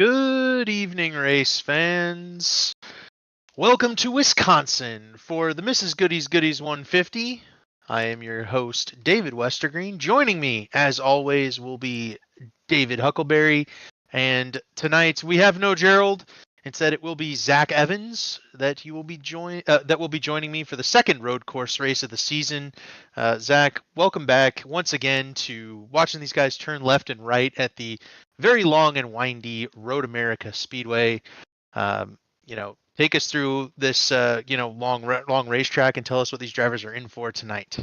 Good evening, race fans. Welcome to Wisconsin for the Mrs. Goody's Goodies 150. I am your host, David Westergreen. Joining me, as always, will be David Huckleberry. And tonight we have no Gerald. Instead, it will be Zach Evans that will be joining me for the second road course race of the season. Zach, welcome back once again to watching these guys turn left and right at the very long and windy Road America Speedway. Take us through this long racetrack and tell us what these drivers are in for tonight.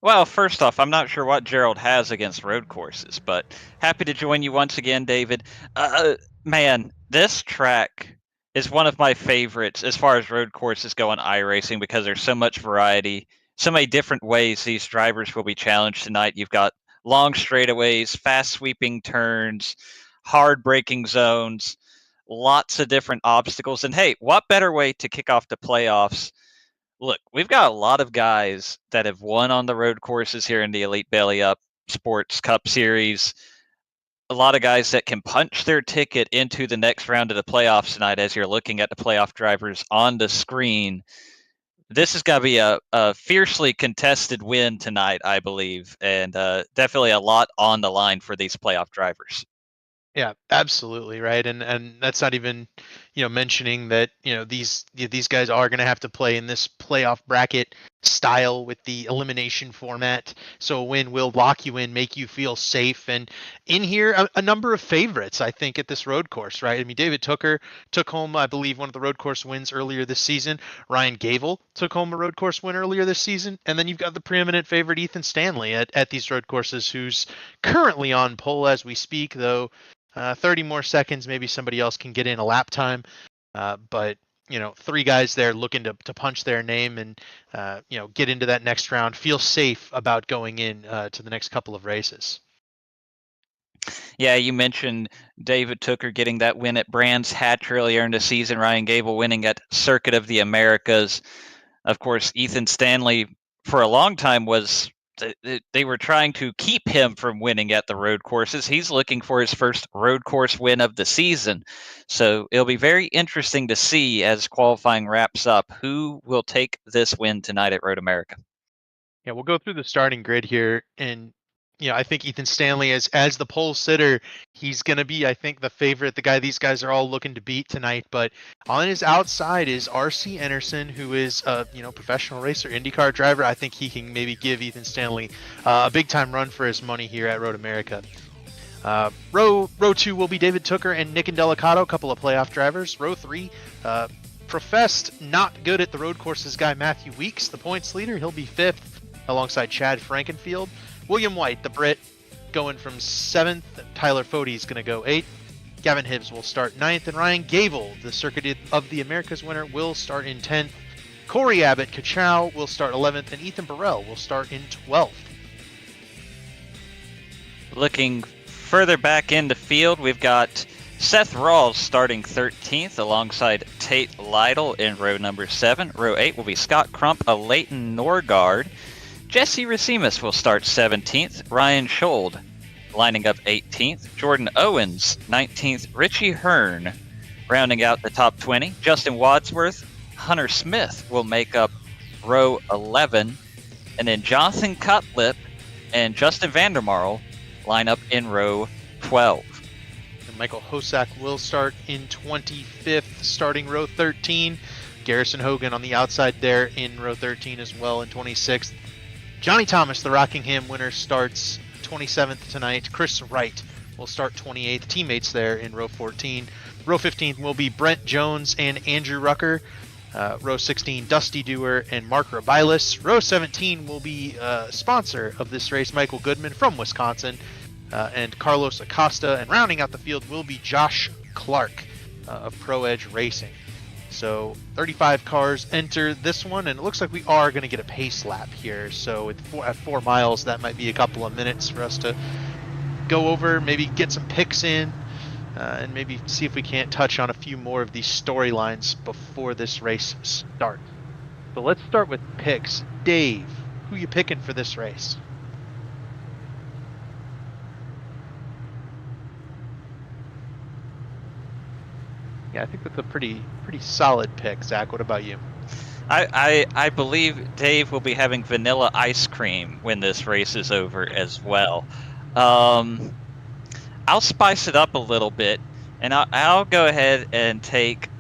Well, first off, I'm not sure what Gerald has against road courses, but happy to join you once again, David. Man, this track is one of my favorites as far as road courses go in iRacing because there's so much variety, so many different ways these drivers will be challenged tonight. You've got long straightaways, fast sweeping turns, hard braking zones, lots of different obstacles. And hey, what better way to kick off the playoffs? Look, we've got a lot of guys that have won on the road courses here in the Elite Belly Up Sports Cup Series. A lot of guys that can punch their ticket into the next round of the playoffs tonight as you're looking at the playoff drivers on the screen. This is going to be a fiercely contested win tonight, I believe, and definitely a lot on the line for these playoff drivers. Yeah, absolutely, right. And that's not even, mentioning that, these guys are going to have to play in this playoff bracket style with the elimination format. So a win will lock you in, make you feel safe. And in here, a number of favorites, I think, at this road course, right? I mean, David Tooker took home, I believe, one of the road course wins earlier this season. Ryan Gable took home a road course win earlier this season. And then you've got the preeminent favorite Ethan Stanley at these road courses, who's currently on pole as we speak, though. 30 more seconds, maybe somebody else can get in a lap time. But three guys there looking to punch their name and get into that next round, feel safe about going in to the next couple of races. Yeah, you mentioned David Tooker getting that win at Brands Hatch earlier in the season, Ryan Gable winning at Circuit of the Americas. Of course, Ethan Stanley for a long time was they were trying to keep him from winning at the road courses. He's looking for his first road course win of the season. So it'll be very interesting to see as qualifying wraps up who will take this win tonight at Road America. Yeah, we'll go through the starting grid here, and I think Ethan Stanley as the pole sitter, he's going to be, I think, the favorite, the guy these guys are all looking to beat tonight. But on his outside is R.C. Anderson, who is a professional racer, IndyCar driver. I think he can maybe give Ethan Stanley a big time run for his money here at Road America. Row 2 will be David Tooker and Nick Indelicato, a couple of playoff drivers. Row 3, professed not good at the road courses guy Matthew Weeks, the points leader. He'll be 5th alongside Chad Frankenfield. William White, the Brit, going from 7th. Tyler Fode is going to go 8th. Gavin Hibbs will start 9th. And Ryan Gable, the Circuit of the Americas winner, will start in 10th. Corey Abbott Kachow will start 11th. And Ethan Burrell will start in 12th. Looking further back in the field, we've got Seth Rawls starting 13th alongside Tate Lytle in row number 7. Row 8 will be Scott Crump, a Leighton Norgard. Jesse Racimus will start 17th. Ryan Schold lining up 18th. Jordan Owens, 19th. Richie Hearn rounding out the top 20. Justin Wadsworth, Hunter Smith will make up row 11. And then Jonathan Cutlip and Justin Vandermarl line up in row 12. And Michael Hosack will start in 25th, starting row 13. Garrison Hogan on the outside there in row 13 as well in 26th. Johnny Thomas, the Rockingham winner, starts 27th tonight. Chris Wright will start 28th. Teammates there in row 14. Row 15 will be Brent Jones and Andrew Rucker. Row 16, Dusty Dewar and Mark Rabilis. Row 17 will be sponsor of this race, Michael Goodman from Wisconsin, and Carlos Acosta. And rounding out the field will be Josh Clark of Pro Edge Racing. So 35 cars enter this one, and it looks like we are going to get a pace lap here. So at 4 miles, that might be a couple of minutes for us to go over, maybe get some picks in, and maybe see if we can't touch on a few more of these storylines before this race starts. So let's start with picks. Dave, who you picking for this race? Yeah, I think that's a pretty solid pick, Zach. What about you? I believe Dave will be having vanilla ice cream when this race is over as well. I'll spice it up a little bit, and I'll go ahead and take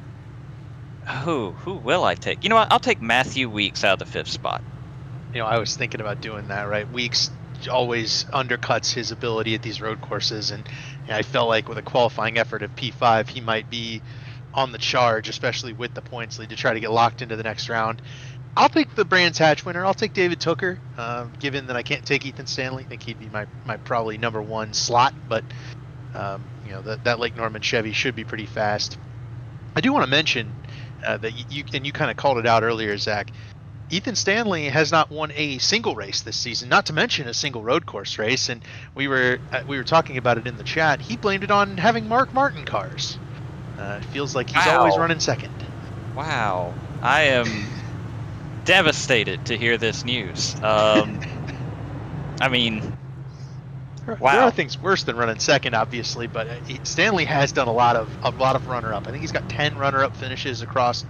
who will I take? You know what? I'll take Matthew Weeks out of the 5th spot. I was thinking about doing that, right? Weeks always undercuts his ability at these road courses, and I felt like with a qualifying effort of P5, he might be on the charge, especially with the points lead, to try to get locked into the next round. I'll take the Brands Hatch winner. I'll take David Tooker, given that I can't take Ethan Stanley. I think he'd be my probably number one slot, but that Lake Norman Chevy should be pretty fast. I do want to mention that you kind of called it out earlier, Zach. Ethan Stanley has not won a single race this season, not to mention a single road course race. And we were talking about it in the chat. He blamed it on having Mark Martin cars. It feels like he's always running second. Wow, I am devastated to hear this news. I mean, wow. There are things worse than running second, obviously, but Stanley has done a lot of runner-up. I think he's got 10 runner-up finishes across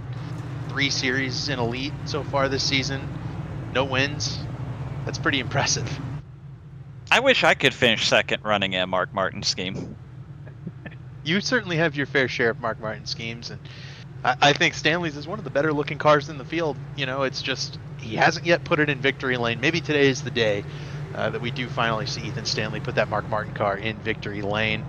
3 series in Elite so far this season. No wins. That's pretty impressive. I wish I could finish second running a Mark Martin scheme. You certainly have your fair share of Mark Martin schemes, and I think Stanley's is one of the better looking cars in the field. It's just he hasn't yet put it in victory lane. Maybe today is the day that we do finally see Ethan Stanley put that Mark Martin car in victory lane.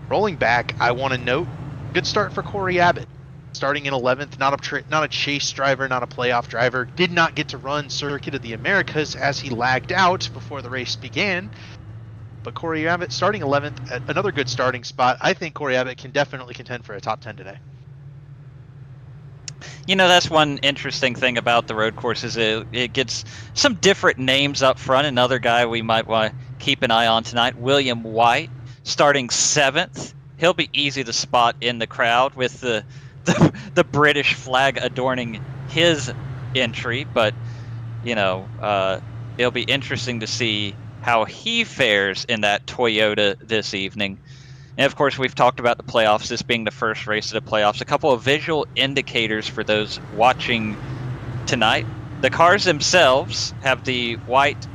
Rolling back, I want to note, good start for Corey Abbott. Starting in 11th, not a chase driver, not a playoff driver. Did not get to run Circuit of the Americas as he lagged out before the race began. But Corey Abbott starting 11th, another good starting spot. I think Corey Abbott can definitely contend for a top 10 today. That's one interesting thing about the road courses. It gets some different names up front. Another guy we might want to keep an eye on tonight, William White, starting 7th. He'll be easy to spot in the crowd with the British flag adorning his entry. But, it'll be interesting to see how he fares in that Toyota this evening. And of course, we've talked about the playoffs, this being the first race of the playoffs. A couple of visual indicators for those watching tonight. The cars themselves have the white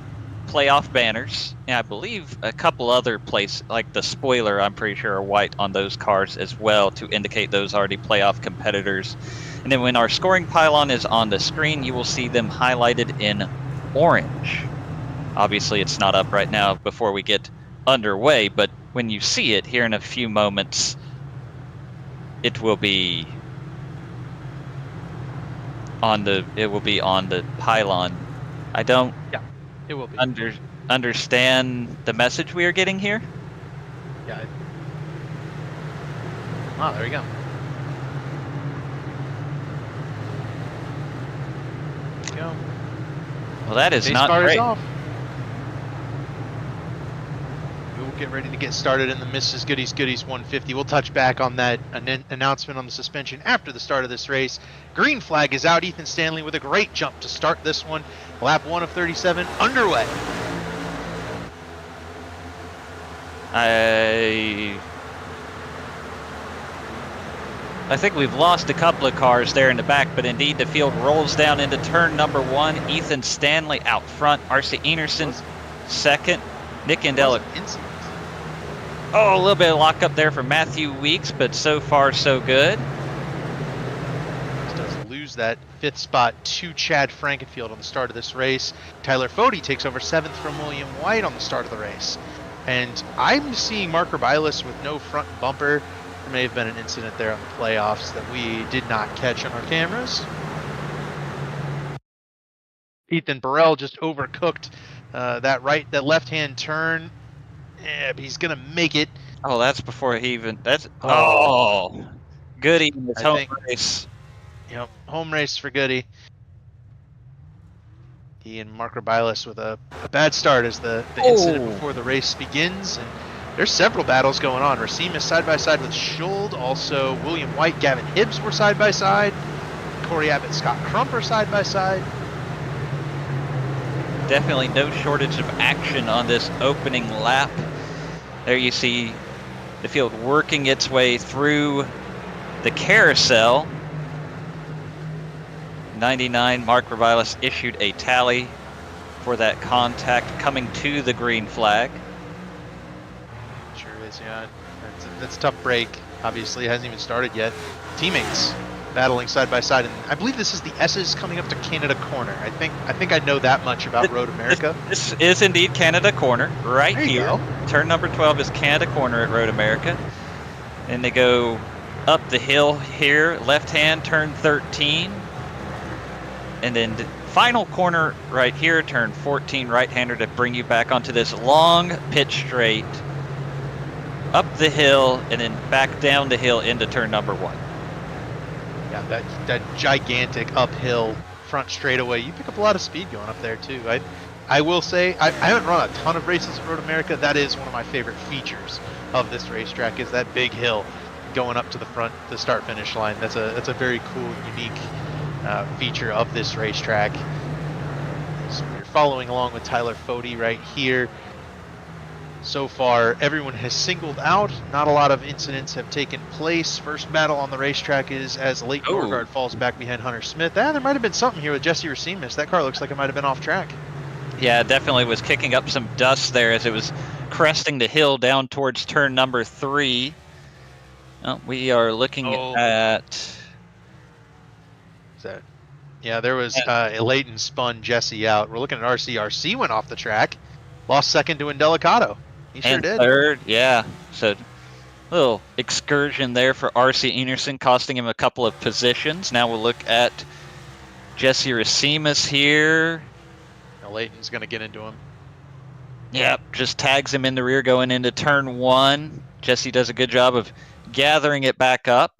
playoff banners, and I believe a couple other places, like the spoiler, I'm pretty sure are white on those cars as well to indicate those are the playoff competitors. And then when our scoring pylon is on the screen, you will see them highlighted in orange. Obviously, it's not up right now before we get underway, but when you see it here in a few moments, it will be on the pylon. I don't it will be. Understand the message we are getting here. Yeah. Wow, there you go. There you go. Well, that is not bar great. Is off. We'll get ready to get started in the Mrs. Goodies 150. We'll touch back on that announcement on the suspension after the start of this race. Green flag is out. Ethan Stanley with a great jump to start this one. Lap 1 of 37 underway. I think we've lost a couple of cars there in the back, but indeed the field rolls down into turn number 1. Ethan Stanley out front. R.C. Enerson second. Nick Andela. A little bit of lockup there for Matthew Weeks, but so far so good. Does lose that 5th spot to Chad Frankenfield on the start of this race. Tyler Fody takes over 7th from William White on the start of the race. And I'm seeing Marker Bilas with no front bumper. There may have been an incident there on the playoffs that we did not catch on our cameras. Ethan Burrell just overcooked that left-hand turn. Yeah, but he's gonna make it. Oh, that's before he even. Goody in his home race. Home race for Goody. He and Mark Bilas with a bad start as the incident before the race begins. And there's several battles going on. Racine is side by side with Schuld. Also, William White, Gavin Hibbs were side by side. Corey Abbott, Scott Crump are side by side. Definitely no shortage of action on this opening lap. There you see the field working its way through the carousel. 99, Mark Revilis issued a tally for that contact coming to the green flag. Sure is, yeah. That's a tough break. Obviously, it hasn't even started yet. Teammates battling side by side, and I believe this is the S's coming up to Canada Corner. I think I know that much about Road America. This is indeed Canada Corner, right there you here. Go. Turn number 12 is Canada Corner at Road America. And they go up the hill here, left hand, turn 13. And then the final corner right here, turn 14, right-hander to bring you back onto this long pitch straight, up the hill, and then back down the hill into turn number 1. Yeah, that gigantic uphill front straightaway. You pick up a lot of speed going up there too. I will say I haven't run a ton of races at Road America. That is one of my favorite features of this racetrack is that big hill going up to the front, the start-finish line. That's a very cool, unique feature of this racetrack. So we're following along with Tyler Fody right here. So far, everyone has singled out. Not a lot of incidents have taken place. First battle on the racetrack is as Leighton Norgard falls back behind Hunter Smith. There might have been something here with Jesse Racimus. That car looks like it might have been off track. Yeah, definitely was kicking up some dust there as it was cresting the hill down towards turn number 3. We are looking at... Yeah, there was Leighton spun Jesse out. We're looking at RC. RC went off the track. Lost second to Indelicato. He sure did. Third, yeah. So little excursion there for RC Enerson, costing him a couple of positions. Now we'll look at Jesse Racimus here. Now Leighton's going to get into him. Yep, just tags him in the rear going into turn 1. Jesse does a good job of gathering it back up.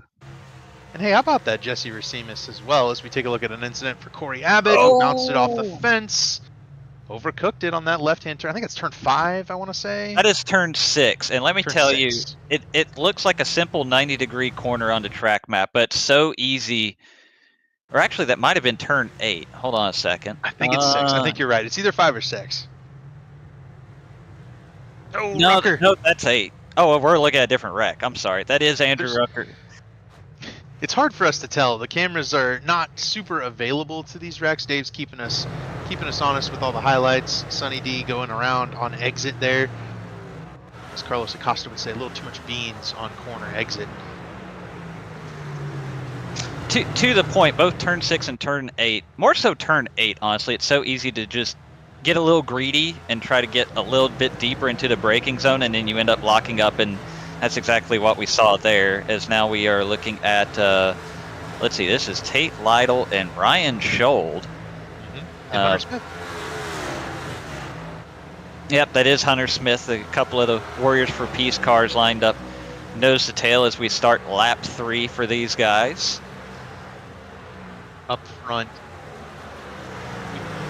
And hey, how about that Jesse Racimus as well, as we take a look at an incident for Corey Abbott, who bounced it off the fence. Overcooked it on that left-hand turn. I think it's turn 5, I want to say. That is turn 6. And let me tell you, it looks like a simple 90-degree corner on the track map, but so easy. Or actually, that might have been turn 8. Hold on a second. I think it's 6. I think you're right. It's either 5 or 6. Oh, no, Rucker. No, that's 8. Oh, well, we're looking at a different wreck. I'm sorry. That is Andrew Rucker. It's hard for us to tell. The cameras are not super available to these wrecks. Dave's keeping us honest with all the highlights. Sonny D going around on exit there. As Carlos Acosta would say, a little too much beans on corner exit. To the point, both turn 6 and turn 8, more so turn 8, honestly. It's so easy to just get a little greedy and try to get a little bit deeper into the braking zone, and then you end up locking up, and that's exactly what we saw there, as now we are looking at, let's see, this is Tate Lytle and Ryan Schold. And Hunter Smith. Yep, that is Hunter Smith. A couple of the Warriors for Peace cars lined up nose to tail as we start lap 3 for these guys. Up front.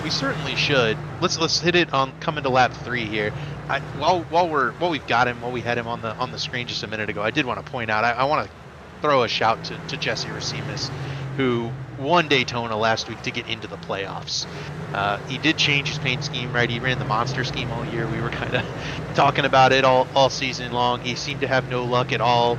We certainly should. Let's hit it on coming to lap 3 here. While we had him on the screen just a minute ago, I did want to point out, I want to throw a shout to Jesse Racimus, who won Daytona last week to get into the playoffs. He did change his paint scheme, right? He ran the monster scheme all year. We were kind of talking about it all season long. He seemed to have no luck at all.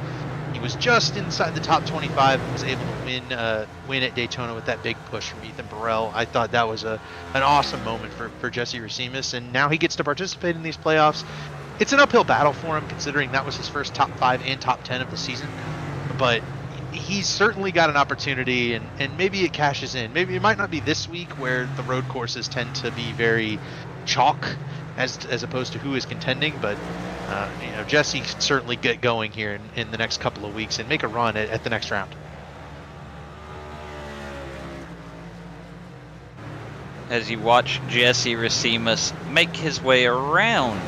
He was just inside the top 25 and was able to win at Daytona with that big push from Ethan Burrell. I thought that was an awesome moment for Jesse Racimus, and now he gets to participate in these playoffs. It's an uphill battle for him, considering that was his first top 5 and top 10 of the season, but he's certainly got an opportunity, and maybe it cashes in. Maybe it might not be this week, where the road courses tend to be very chalk as opposed to who is contending, but Jesse can certainly get going here in the next couple of weeks and make a run at the next round. As you watch Jesse Racimus make his way around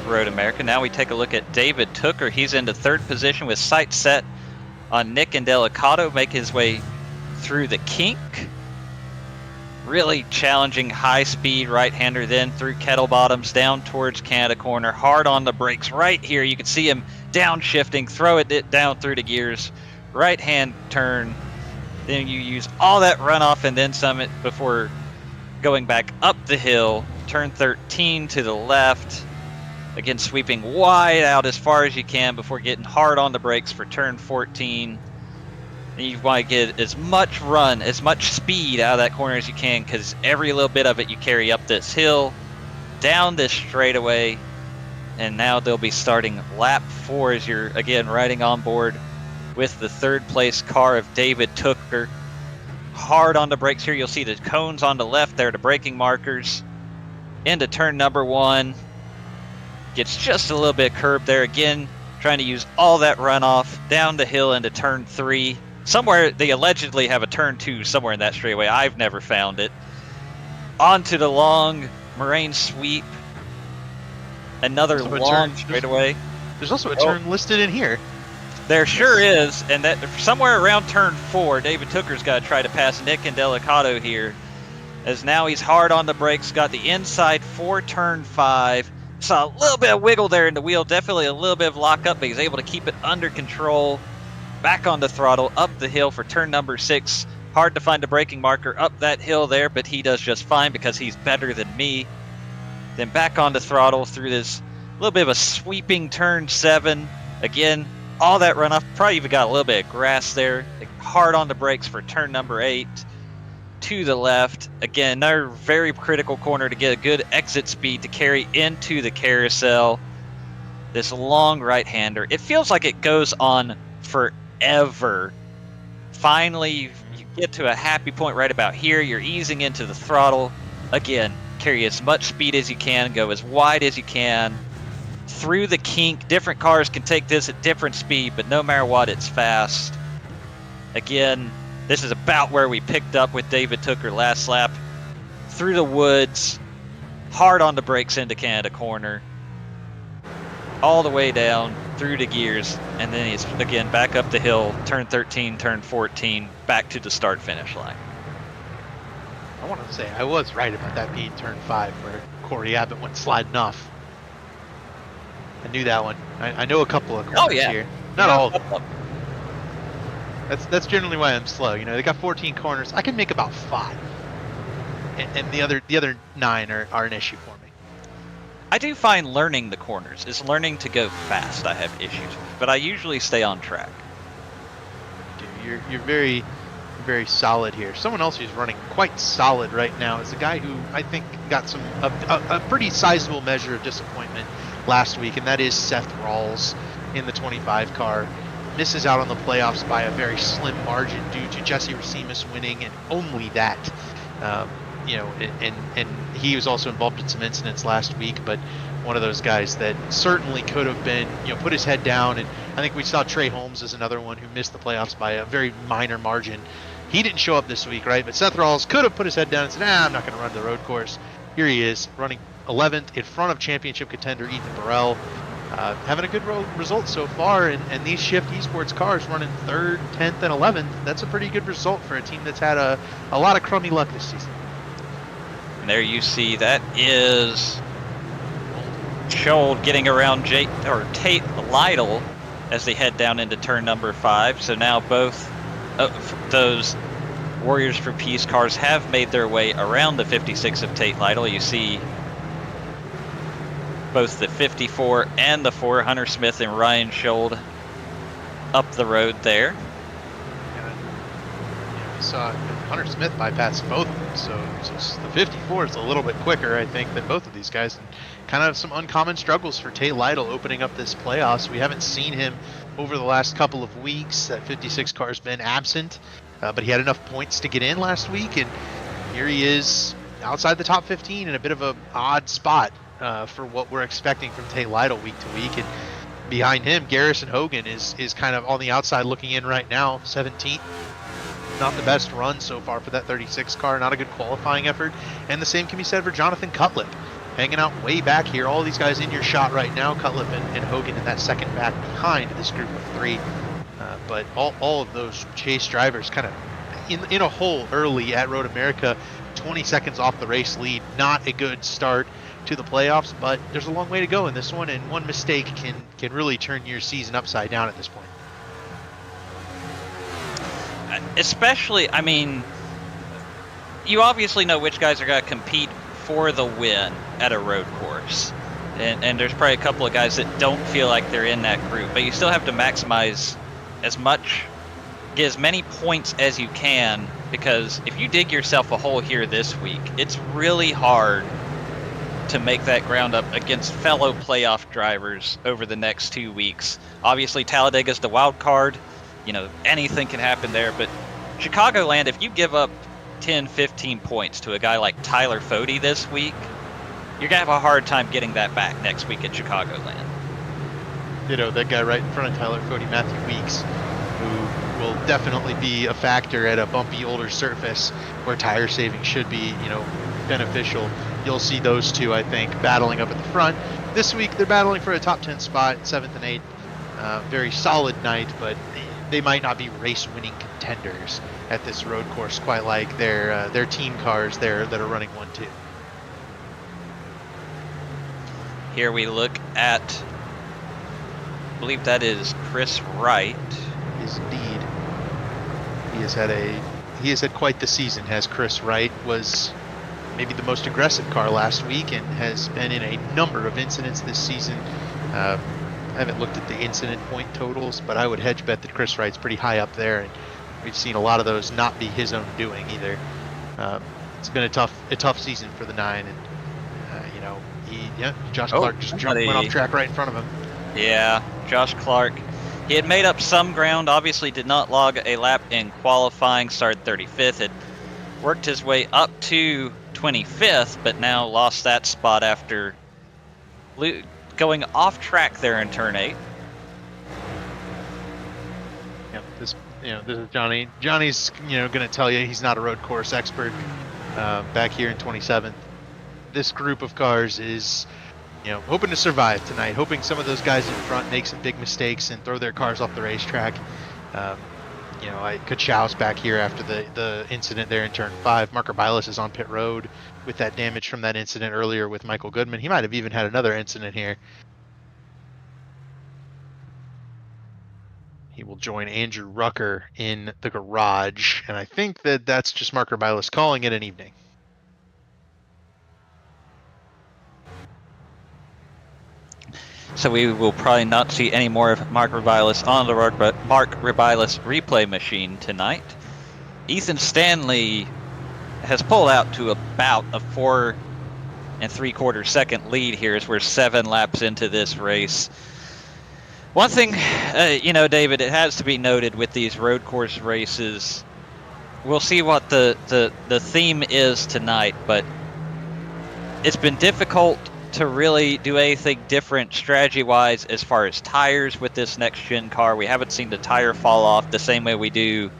Road America, now we take a look at David Tooker. He's into 3rd position with sights set on Nick Indelicato, make his way through the kink. Really challenging high-speed right-hander, then through kettle bottoms down towards Canada Corner, hard on the brakes right here. You can see him downshifting, throw it down through the gears, right-hand turn. Then you use all that runoff and then some before going back up the hill, turn 13 to the left. Again, sweeping wide out as far as you can before getting hard on the brakes for turn 14. And you want to get as much run, as much speed out of that corner as you can, because every little bit of it you carry up this hill, down this straightaway, and now they'll be starting lap 4 as you're, again, riding on board with the third place car of David Tooker. Hard on the brakes here. You'll see the cones on the left there, the braking markers. Into turn number 1. Gets just a little bit curved there. Again, trying to use all that runoff down the hill into turn 3. Somewhere, they allegedly have a turn 2 somewhere in that straightaway. I've never found it. Onto the long moraine sweep. Another long straightaway. There's also a turn listed in here. There sure is, and that somewhere around turn 4, David Tooker's got to try to pass Nick and Delicato here, as now he's hard on the brakes, got the inside for turn 5. Saw a little bit of wiggle there in the wheel, definitely a little bit of lockup, but he's able to keep it under control. Back on the throttle, up the hill for turn number 6. Hard to find a braking marker up that hill there, but he does just fine because he's better than me. Then back on the throttle through this little bit of a sweeping turn 7. Again, all that runoff, probably even got a little bit of grass there. Hard on the brakes for turn number 8. To the left. Again, another very critical corner to get a good exit speed to carry into the carousel. This long right-hander. It feels like it goes on forever. Finally, you get to a happy point right about here. You're easing into the throttle. Again, carry as much speed as you can. Go as wide as you can. Through the kink. Different cars can take this at different speed, but no matter what, it's fast. Again, this is about where we picked up with David Tooker last lap. Through the woods. Hard on the brakes into Canada corner. All the way down through the gears, and then he's again back up the hill, turn 13, turn 14, back to the start-finish line. I want to say I was right about that being turn 5 where Corey Abbott went sliding off. I knew that one. I know a couple of corners here. Not all of them. That's generally why I'm slow. You know, they got 14 corners. I can make about 5, and the other 9 are an issue for me. I do find learning the corners is learning to go fast. I have issues with, but I usually stay on track. Dude, you're very, very solid here. Someone else who's running quite solid right now is a guy who I think got a pretty sizable measure of disappointment last week, and that is Seth Rawls in the 25 car. Misses out on the playoffs by a very slim margin due to Jesse Racimus winning, and only that. You know, and he was also involved in some incidents last week, but one of those guys that certainly could have been, you know, put his head down. And I think we saw Trey Holmes as another one who missed the playoffs by a very minor margin. He didn't show up this week, right? But Seth Rawls could have put his head down and said, I'm not going to run the road course. Here he is, running 11th in front of championship contender Ethan Burrell. Having a good result so far, and these Shift Esports cars running 3rd, 10th, and 11th, that's a pretty good result for a team that's had a lot of crummy luck this season. And there you see that is Scholl getting around Tate Lytle as they head down into turn number 5. So now both of those Warriors for Peace cars have made their way around the 56 of Tate Lytle. You see both the 54 and the 4, Hunter Smith and Ryan Scholl up the road there. Yeah, we saw Hunter Smith bypass both of them, so the 54 is a little bit quicker, I think, than both of these guys. And kind of some uncommon struggles for Tate Lytle opening up this playoffs. We haven't seen him over the last couple of weeks. That 56 car's been absent, but he had enough points to get in last week, and here he is outside the top 15 in a bit of an odd spot for what we're expecting from Tate Lytle week to week. And behind him, Garrison Hogan is kind of on the outside looking in right now, 17th. Not the best run so far for that 36 car, not a good qualifying effort. And the same can be said for Jonathan Cutlip, hanging out way back here. All these guys in your shot right now, Cutlip and Hogan in that second back behind this group of 3. But all of those chase drivers kind of in a hole early at Road America, 20 seconds off the race lead. Not a good start to the playoffs, but there's a long way to go in this one, and one mistake can really turn your season upside down at this point. Especially, I mean, you obviously know which guys are going to compete for the win at a road course. And there's probably a couple of guys that don't feel like they're in that group, but you still have to maximize as much get as many points as you can, because if you dig yourself a hole here this week, it's really hard to make that ground up against fellow playoff drivers over the next 2 weeks. Obviously, Talladega's the wild card. Anything can happen there, but Chicagoland, if you give up 10, 15 points to a guy like Tyler Fode this week, you're going to have a hard time getting that back next week at Chicagoland. That guy right in front of Tyler Fode, Matthew Weeks, who will definitely be a factor at a bumpy older surface where tire saving should be, beneficial. You'll see those two, I think, battling up at the front. This week, they're battling for a top 10 spot, 7th and 8th. Very solid night, but they might not be race-winning contenders at this road course, quite like their team cars there that are running 1-2. Here we look at, I believe that is Chris Wright. Is indeed. He has had quite the season. Has Chris Wright. Was maybe the most aggressive car last week and has been in a number of incidents this season. I haven't looked at the incident point totals, but I would hedge bet that Chris Wright's pretty high up there, and we've seen a lot of those not be his own doing either. It's been a tough season for the 9, and Josh Clark just went off track right in front of him. Yeah, Josh Clark. He had made up some ground, obviously did not log a lap in qualifying, started 35th, had worked his way up to 25th, but now lost that spot after going off track there in turn 8. Yeah, this is Johnny. Johnny's going to tell you he's not a road course expert. Back here in 27th, this group of cars is hoping to survive tonight, hoping some of those guys in front make some big mistakes and throw their cars off the racetrack. Kachow's back here after the incident there in turn 5. Marker Bilas is on pit road with that damage from that incident earlier with Michael Goodman. He might have even had another incident here. He will join Andrew Rucker in the garage, and I think that's just Marker Bilas calling it an evening. So we will probably not see any more of Mark Rebilis on the Mark Rebilis replay machine tonight. Ethan Stanley has pulled out to about a 4 3/4 second lead here as we're 7 laps into this race. One thing, David, it has to be noted with these road course races, we'll see what the theme is tonight, but it's been difficult to really do anything different strategy-wise as far as tires with this next-gen car. We haven't seen the tire fall off the same way we do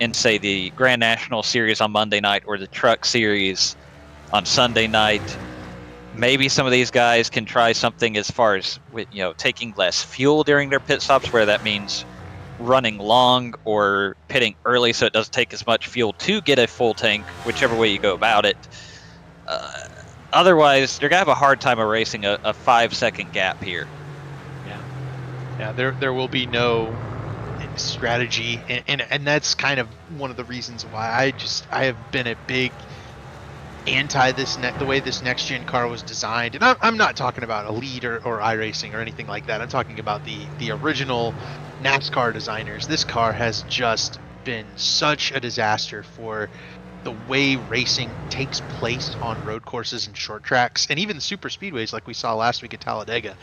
in, say, the Grand National Series on Monday night or the Truck Series on Sunday night. Maybe some of these guys can try something as far as taking less fuel during their pit stops, where that means running long or pitting early so it doesn't take as much fuel to get a full tank, whichever way you go about it. Otherwise, they're going to have a hard time erasing a 5-second gap here. Yeah, there will be no strategy, and that's kind of one of the reasons why I have been a big anti the way this next gen car was designed. And I'm not talking about Elite or iRacing or anything like that. I'm talking about the original NASCAR designers. This car has just been such a disaster for the way racing takes place on road courses and short tracks, and even super speedways like we saw last week at Talladega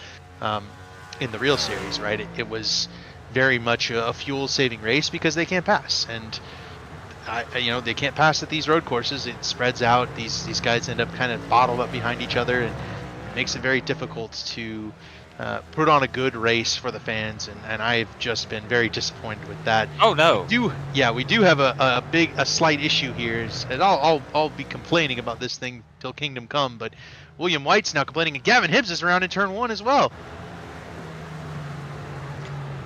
in the real series, right? It was very much a fuel saving race because they can't pass, and they can't pass at these road courses. It spreads out. These guys end up kind of bottled up behind each other, and it makes it very difficult to put on a good race for the fans, and I've just been very disappointed with that. Oh no! We do have a slight issue here, and I'll be complaining about this thing till kingdom come. But William White's now complaining, and Gavin Hibbs is around in turn 1 as well.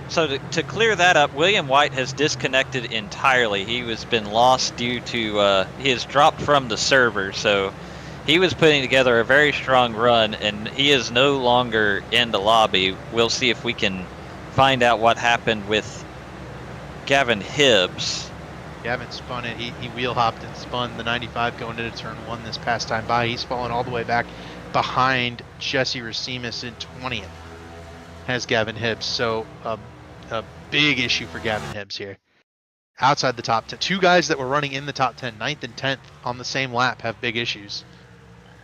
So to clear that up, William White has disconnected entirely. He has been lost due to he has dropped from the server, so he was putting together a very strong run, and he is no longer in the lobby. We'll see if we can find out what happened with Gavin Hibbs. Gavin spun it. He wheel hopped and spun the 95 going into turn 1 this past time by. He's fallen all the way back behind Jesse Racimus in 20th. Has Gavin Hibbs. So a big issue for Gavin Hibbs here. outside the top 10. Two guys that were running in the top 10, 9th and 10th on the same lap, have big issues.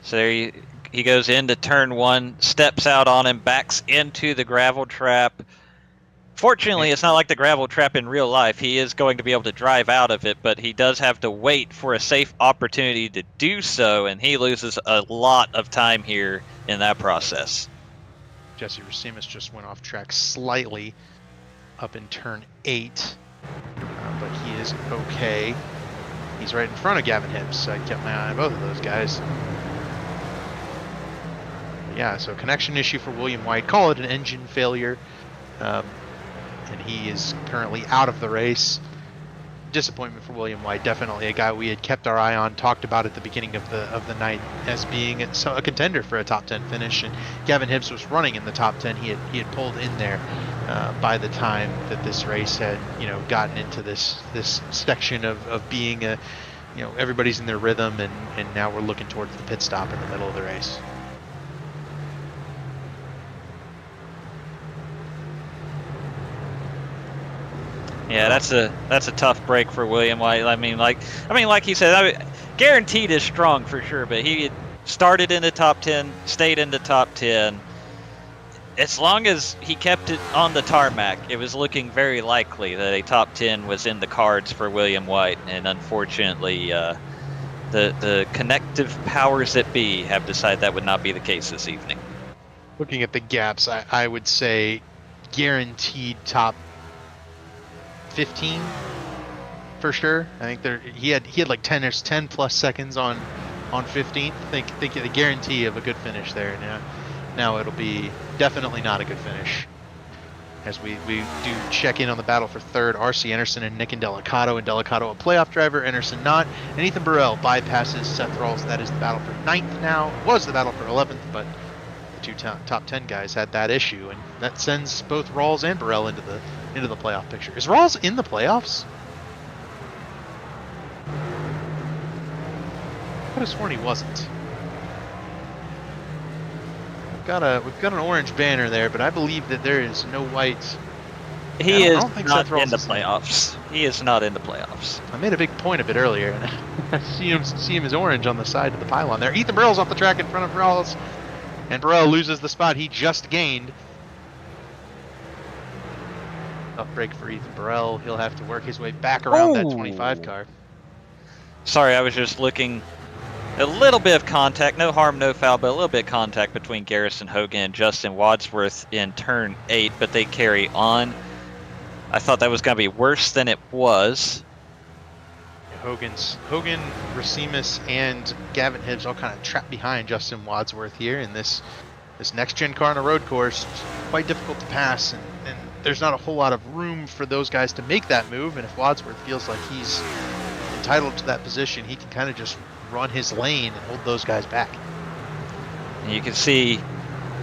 So there he goes into turn 1, steps out on him, backs into the gravel trap. Fortunately, it's not like the gravel trap in real life. He is going to be able to drive out of it, but he does have to wait for a safe opportunity to do so, and he loses a lot of time here in that process. Jesse Racines just went off track slightly up in turn 8, but he is okay. He's right in front of Gavin Hibbs. I kept my eye on both of those guys. Yeah, so connection issue for William White. Call it an engine failure. And he is currently out of the race. Disappointment for William White. Definitely a guy we had kept our eye on, talked about at the beginning of the night as being a contender for a top 10 finish. And Gavin Hibbs was running in the top 10. He had pulled in there by the time that this race had gotten into this section of being a everybody's in their rhythm, and now we're looking towards the pit stop in the middle of the race. Yeah, that's a tough break for William White. I mean, like he said, guaranteed is strong for sure, but he started in the top 10, stayed in the top 10. As long as he kept it on the tarmac, it was looking very likely that a top 10 was in the cards for William White, and unfortunately, the connective powers that be have decided that would not be the case this evening. Looking at the gaps, I would say guaranteed top 15 for sure. I think he had like 10 plus seconds on 15th. I think the guarantee of a good finish there. Now it'll be definitely not a good finish. As we do check in on the battle for third, RC Anderson and Nick Delicato. And Delicato a playoff driver, Anderson not. And Ethan Burrell bypasses Seth Rawls. That is the battle for 9th now. It was the battle for 11th, but the two top 10 guys had that issue, and that sends both Rawls and Burrell into the playoff picture. Is Rawls in the playoffs? I could have sworn he wasn't. We've got an orange banner there, but I believe that there is no white. He is not in the playoffs. He is not in the playoffs. I made a big point of it earlier, and I see him as orange on the side of the pylon there. Ethan Burrell's off the track in front of Rawls, and Burrell loses the spot he just gained. Tough break for Ethan Burrell. He'll have to work his way back around that 25 car. Sorry, I was just looking. A little bit of contact, no harm, no foul, but a little bit of contact between Garrison Hogan and Justin Wadsworth in turn 8, but they carry on. I thought that was going to be worse than it was. Hogan, Racines, and Gavin Hibbs all kind of trapped behind Justin Wadsworth here in this next-gen car on a road course. It's quite difficult to pass, and there's not a whole lot of room for those guys to make that move, and if Wadsworth feels like he's entitled to that position, he can kind of just run his lane and hold those guys back. And you can see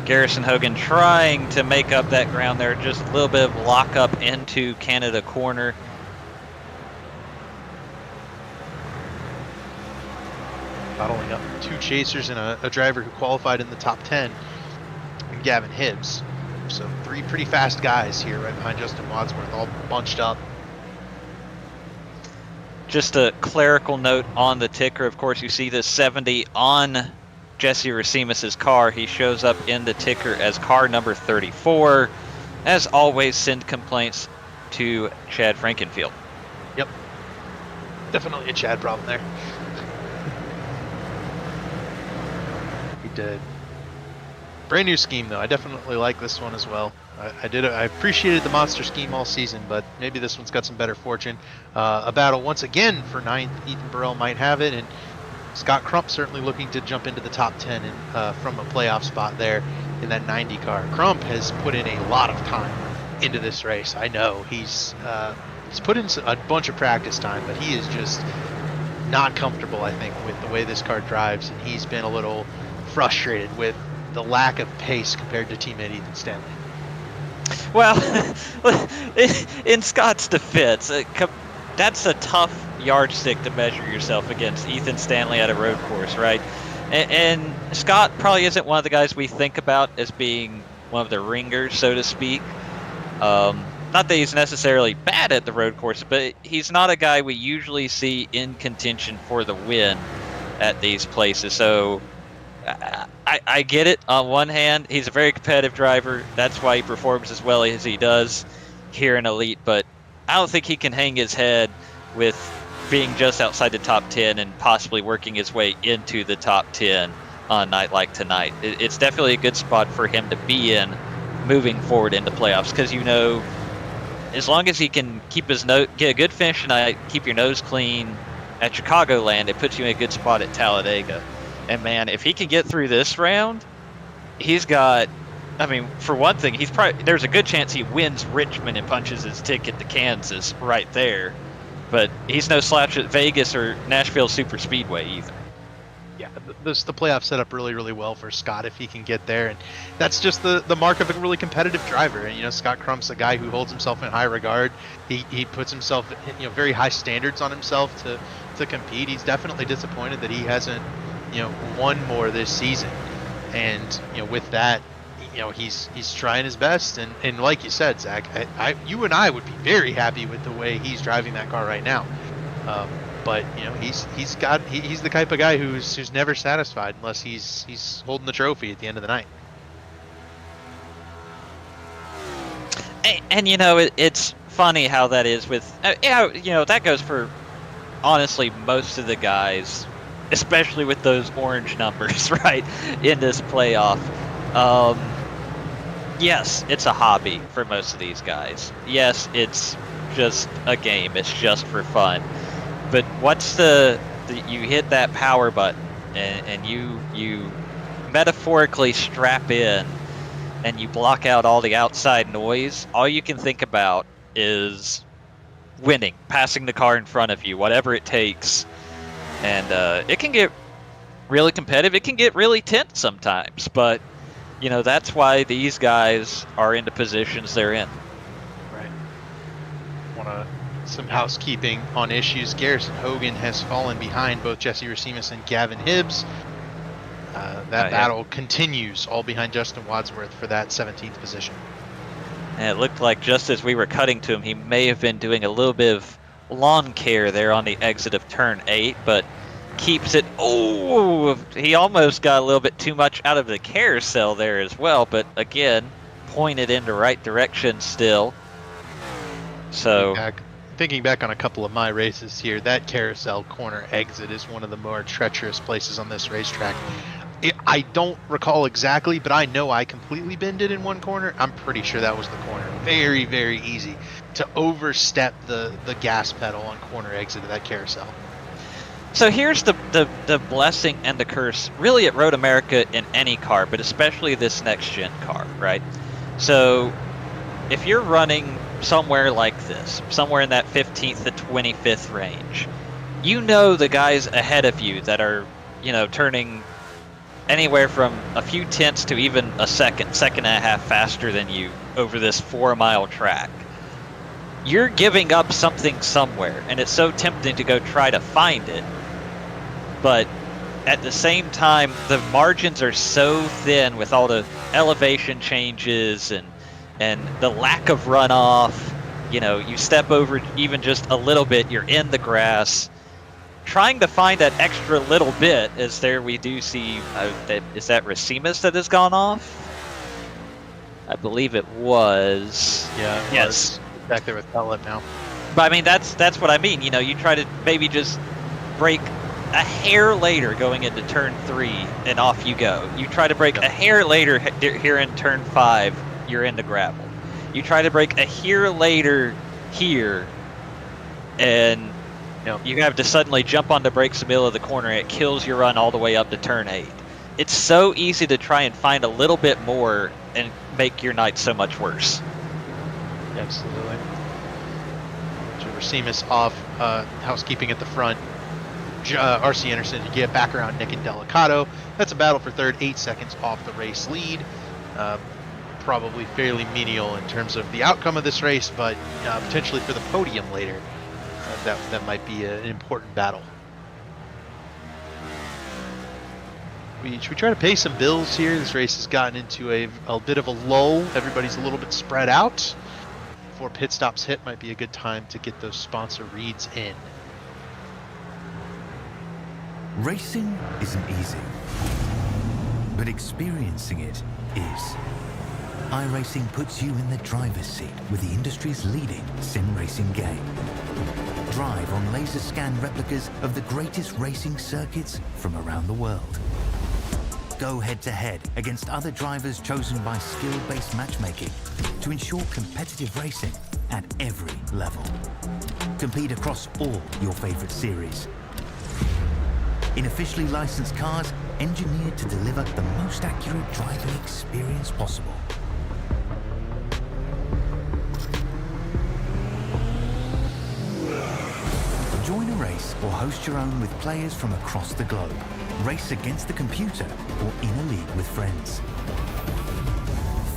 Garrison Hogan trying to make up that ground there, just a little bit of lock up into Canada corner. Bottling up two chasers and a driver who qualified in the top 10, and Gavin Hibbs. So three pretty fast guys here right behind Justin Wadsworth, all bunched up. Just a clerical note on the ticker. Of course, you see the 70 on Jesse Racines' car. He shows up in the ticker as car number 34. As always, send complaints to Chad Frankenfield. Yep. Definitely a Chad problem there. He did. Brand new scheme, though. I definitely like this one as well. I appreciated the monster scheme all season, but maybe this one's got some better fortune. A battle once again for 9th. Ethan Burrell might have it, and Scott Crump certainly looking to jump into the top 10 from a playoff spot there in that 90 car. Crump has put in a lot of time into this race. I know he's put in a bunch of practice time, but he is just not comfortable, I think, with the way this car drives, and he's been a little frustrated with the lack of pace compared to teammate Ethan Stanley. Well, in Scott's defense, that's a tough yardstick to measure yourself against, Ethan Stanley at a road course, right? And Scott probably isn't one of the guys we think about as being one of the ringers, so to speak. not that he's necessarily bad at the road course, but he's not a guy we usually see in contention for the win at these places. So I get it. On one hand, he's a very competitive driver. That's why he performs as well as he does here in Elite. But I don't think he can hang his head with being just outside the top 10 and possibly working his way into the top 10 on a night like tonight. It's definitely a good spot for him to be in moving forward into playoffs, because as long as he can keep his get a good finish tonight, keep your nose clean at Chicagoland, it puts you in a good spot at Talladega. And man, if he can get through this round, he's got, I mean, for one thing, there's a good chance he wins Richmond and punches his ticket to Kansas right there. But he's no slouch at Vegas or Nashville Super Speedway either. Yeah, the playoff set up really, really well for Scott if he can get there, and that's just the mark of a really competitive driver. And Scott Crump's a guy who holds himself in high regard. He puts himself, very high standards on himself to compete. He's definitely disappointed that he hasn't, won more this season, and with that, he's trying his best, and like you said, Zach, you and I would be very happy with the way he's driving that car right now. But he's the type of guy who's never satisfied unless he's holding the trophy at the end of the night. And it's funny how that is with that goes for honestly most of the guys, especially with those orange numbers right in this playoff. Yes, it's a hobby for most of these guys. Yes, it's just a game. It's just for fun. But what's you hit that power button and you metaphorically strap in and you block out all the outside noise, all you can think about is winning, passing the car in front of you, whatever it takes. And it can get really competitive. It can get really tense sometimes, but that's why these guys are in the positions they're in. Right. Some housekeeping on issues. Garrison Hogan has fallen behind both Jesse Racines and Gavin Hibbs. That battle continues, all behind Justin Wadsworth for that 17th position. And it looked like just as we were cutting to him, he may have been doing a little bit of lawn care there on the exit of turn 8, but keeps it. Oh, he almost got a little bit too much out of the carousel there as well, but again, pointed in the right direction still. So thinking back on a couple of my races here, that carousel corner exit is one of the more treacherous places on this racetrack. I don't recall exactly, but I know I completely bended in one corner. I'm pretty sure that was the corner. Very, very easy to overstep the gas pedal on corner exit of that carousel. So here's the blessing and the curse, really, at Road America in any car, but especially this next-gen car, right? So if you're running somewhere like this, somewhere in that 15th to 25th range, the guys ahead of you that are, turning anywhere from a few tenths to even a second and a half faster than you over this 4-mile track. You're giving up something somewhere, and it's so tempting to go try to find it. But at the same time, the margins are so thin with all the elevation changes and the lack of runoff. You step over even just a little bit, you're in the grass. Trying to find that extra little bit, as there we do see, is that Racines that has gone off? I believe it was. Yeah, it yes. was. Back there with Pellet now. But I mean, that's what I mean. You try to maybe just break a hair later going into turn 3, and off you go. You try to break a hair later here in turn 5, you're into gravel. You try to break a hair later here, and you have to suddenly jump on the brakes in the middle of the corner, and it kills your run all the way up to turn 8. It's so easy to try and find a little bit more and make your night so much worse. Absolutely. Racines off, housekeeping at the front. RC Anderson to get back around Nick and Delicato. That's a battle for third, 8 seconds off the race lead. Probably fairly menial in terms of the outcome of this race, but potentially for the podium later, that might be an important battle. Should we try to pay some bills here? This race has gotten into a bit of a lull. Everybody's a little bit spread out. before pit stops hit might be a good time to get those sponsor reads in. Racing isn't easy, but experiencing it is. iRacing puts you in the driver's seat with the industry's leading sim racing game. Drive on laser scan replicas of the greatest racing circuits from around the world. Go head-to-head against other drivers chosen by skill-based matchmaking to ensure competitive racing at every level. Compete across all your favorite series. In officially licensed cars, engineered to deliver the most accurate driving experience possible. Join a race or host your own with players from across the globe. Race against the computer or in a league with friends.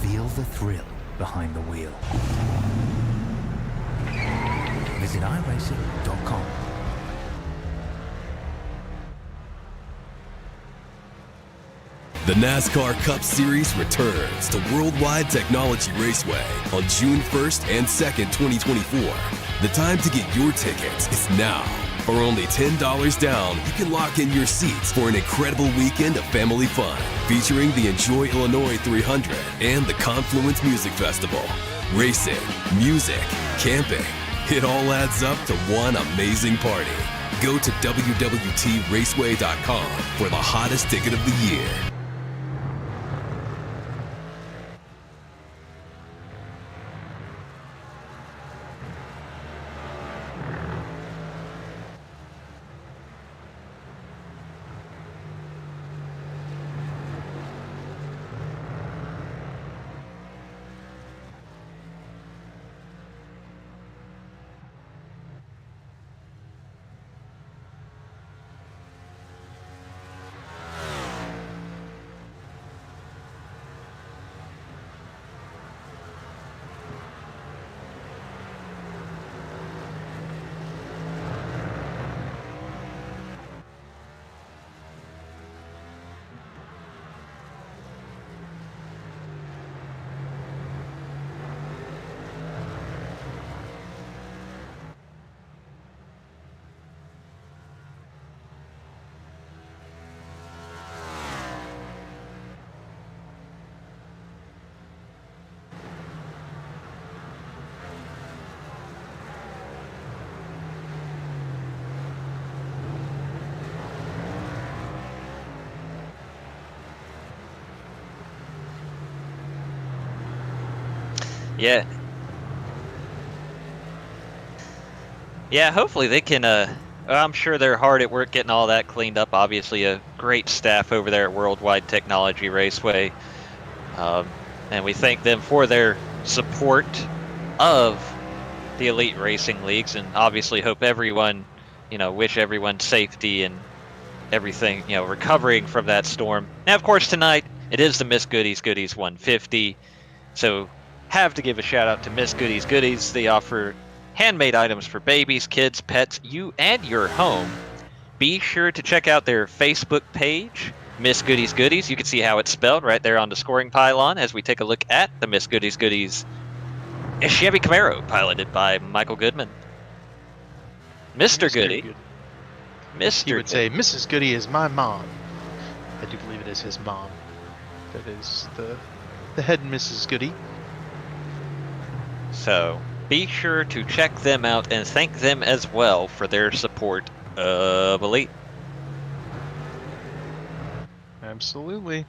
Feel the thrill behind the wheel. Visit iRacing.com. The NASCAR Cup Series returns to Worldwide Technology Raceway on June 1st and 2nd, 2024. The time to get your tickets is now. For only $10 down, you can lock in your seats for an incredible weekend of family fun, featuring the Enjoy Illinois 300 and the Confluence Music Festival. Racing, music, camping, it all adds up to one amazing party. Go to www.raceway.com for the hottest ticket of the year. Yeah. Yeah, hopefully they can, I'm sure they're hard at work getting all that cleaned up. Obviously a great staff over there at Worldwide Technology Raceway. And we thank them for their support of the Elite Racing Leagues, and obviously hope everyone, wish everyone safety and everything, recovering from that storm. Now, of course, tonight it is the Miss Goodies 150. So have to give a shout out to Miss Goodies Goodies. They offer handmade items for babies, kids, pets, you and your home. Be sure to check out their Facebook page, Miss Goodies Goodies. You can see how it's spelled right there on the scoring pylon as we take a look at the Miss Goodies Goodies Chevy Camaro, piloted by Michael Goodman. Mr. Goody. Mr. He would say, Mrs. Goody is my mom. I do believe it is his mom. That is the head Mrs. Goody. So be sure to check them out and thank them as well for their support of Elite. Absolutely.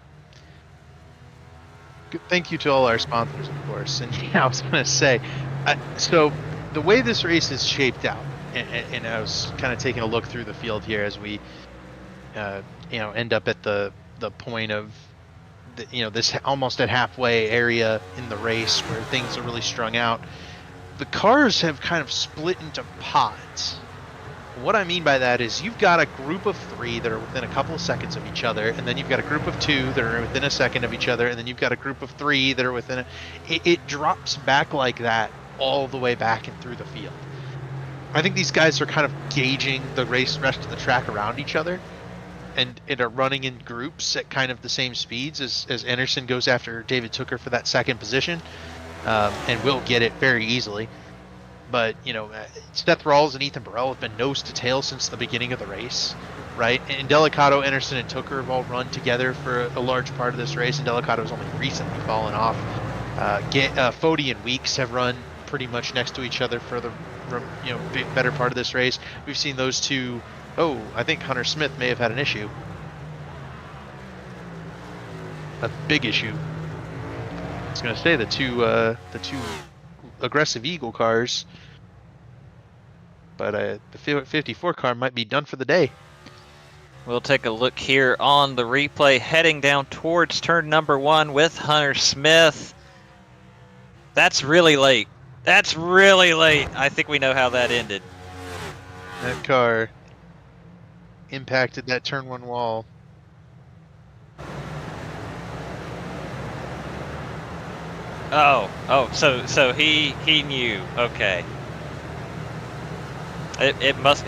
Good. Thank you to all our sponsors, of course. And yeah, I was going to say, so the way this race is shaped out, and I was kind of taking a look through the field here as we, end up at the point of, this almost at halfway area in the race where things are really strung out. The cars have kind of split into pods. What I mean by that is you've got a group of 3 that are within a couple of seconds of each other, and then you've got a group of 2 that are within a second of each other, and then you've got a group of 3 that are within it drops back like that all the way back and through the field. I think these guys are kind of gauging the rest of the track around each other, and are running in groups at kind of the same speeds as Anderson goes after David Tooker for that second position. and will get it very easily. But, you know, Seth Rawls and Ethan Burrell have been nose to tail since the beginning of the race, right? And Delicato, Anderson, and Tooker have all run together for a large part of this race, and Delicato's only recently fallen off. Fody and Weeks have run pretty much next to each other for the better part of this race. We've seen those two. Oh, I think Hunter Smith may have had an issue. A big issue. I was going to say the two aggressive Eagle cars, but the 54 car might be done for the day. We'll take a look here on the replay, heading down towards turn number 1 with Hunter Smith. That's really late. That's really late. I think we know how that ended. That car impacted that turn 1 wall. So he knew. Okay.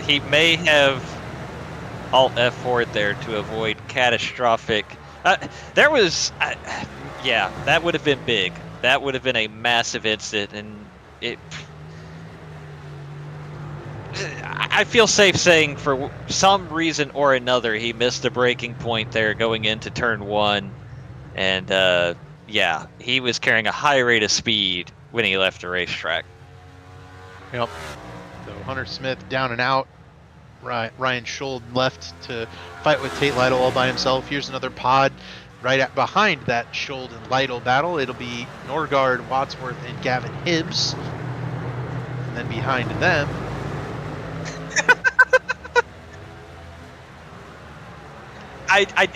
He may have alt F4'd there to avoid catastrophic. That would have been big. That would have been a massive incident, and I feel safe saying for some reason or another he missed the braking point there going into turn 1, and he was carrying a high rate of speed when he left the racetrack. Yep. So Hunter Smith down and out. Ryan Schold left to fight with Tate Lytle all by himself. Here's another pod right behind that Schold and Lytle battle. It'll be Norgard, Wadsworth, and Gavin Hibbs. And then behind them... I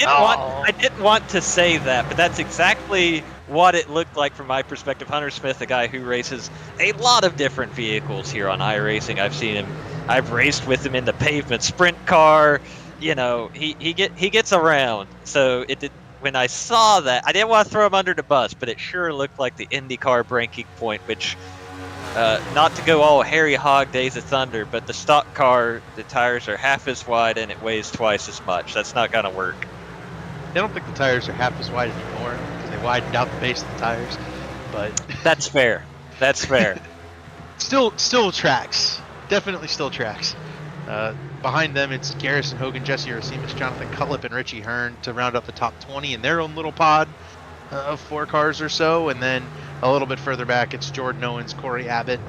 didn't want to say that, but that's exactly what it looked like from my perspective. Hunter Smith, a guy who races a lot of different vehicles here on iRacing. I've raced with him in the pavement sprint car. You know, he gets around. So when I saw that, I didn't want to throw him under the bus, but it sure looked like the IndyCar breaking point, which not to go all Harry Hog Days of Thunder, but the stock car, the tires are half as wide and it weighs twice as much. That's not going to work. I don't think the tires are half as wide anymore because they widened out the base of the tires. But that's fair. That's fair. Still tracks. Definitely still tracks. Behind them, it's Garrison Hogan, Jesse Rosimus, Jonathan Cutlip, and Richie Hearn to round up the top 20 in their own little pod of 4 cars or so. And then a little bit further back, it's Jordan Owens, Corey Abbott,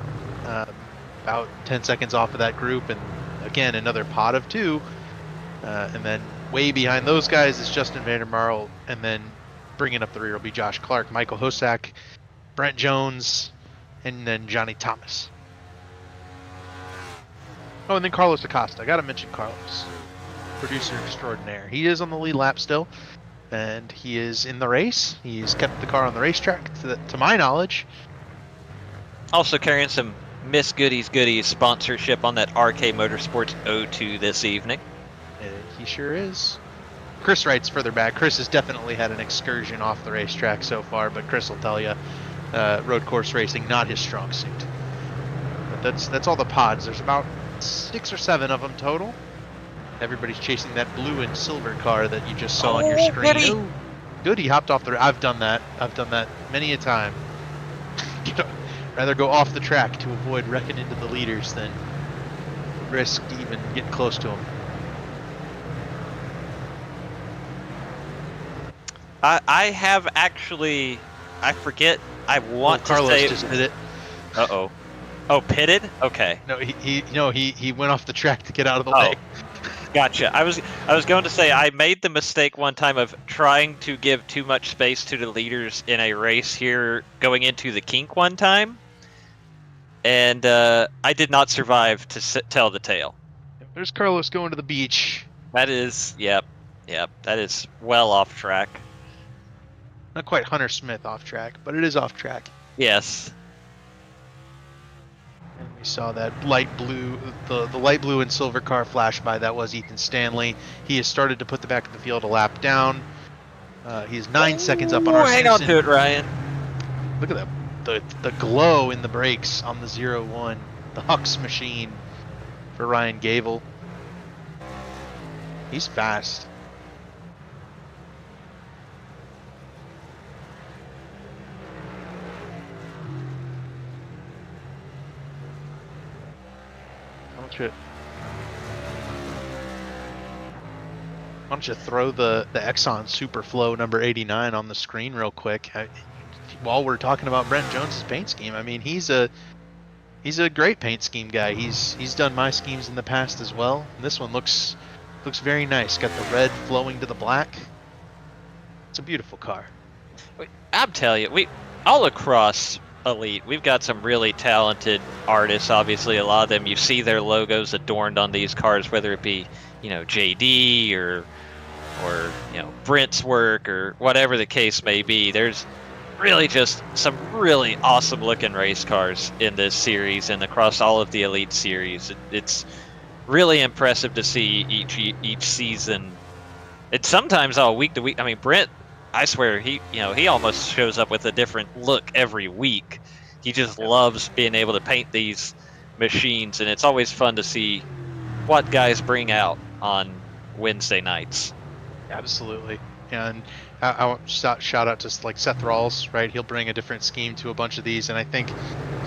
about 10 seconds off of that group. And again, another pod of 2. And then way behind those guys is Justin Vandermarl. And then bringing up the rear will be Josh Clark, Michael Hosak, Brent Jones, and then Johnny Thomas. Oh, and then Carlos Acosta. I got to mention Carlos, producer extraordinaire. He is on the lead lap still, and he is in the race. He's kept the car on the racetrack, to my knowledge. Also carrying some Miss Goody's Goodies sponsorship on that RK Motorsports 02 this evening. He sure is. Chris writes further back. Chris has definitely had an excursion off the racetrack so far, but Chris will tell you, road course racing, not his strong suit. But that's all the pods. There's about 6 or 7 of them total. Everybody's chasing that blue and silver car that you just saw on your screen. Goody. Oh, Goody hopped off the... I've done that many a time. Rather go off the track to avoid wrecking into the leaders than risk even getting close to them. I have actually... I forget. I want to Carlos say... just did it. Uh-oh. Oh, pitted? Okay. No, he went off the track to get out of the way. Gotcha. I was going to say I made the mistake one time of trying to give too much space to the leaders in a race here going into the kink one time, and I did not survive to tell the tale. There's Carlos going to the beach. That is, yep, that is well off track. Not quite Hunter Smith off track, but it is off track. Yes. And we saw that light blue, the light blue and silver car flash by. That was Ethan Stanley. He has started to put the back of the field a lap down. He's 9 seconds up on our hang on to it, Ryan. Look at that, the glow in the brakes on the 0-1. The Hux machine for Ryan Gable. He's fast. don't you throw the Exxon Superflow number 89 on the screen real quick? While we're talking about Brent Jones's paint scheme, I mean, he's a great paint scheme guy. He's done my schemes in the past as well. And this one looks very nice. Got the red flowing to the black. It's a beautiful car. I'm telling you, we all across Elite, we've got some really talented artists. Obviously, a lot of them, you see their logos adorned on these cars, whether it be, JD or Brent's work or whatever the case may be. There's really just some really awesome looking race cars in this series and across all of the Elite series. It's really impressive to see each season. It's sometimes all week to week. I mean, Brent, I swear he almost shows up with a different look every week. He just loves being able to paint these machines, and it's always fun to see what guys bring out on Wednesday nights. Absolutely. And I want to shout out to like Seth Rawls, right? He'll bring a different scheme to a bunch of these, and I think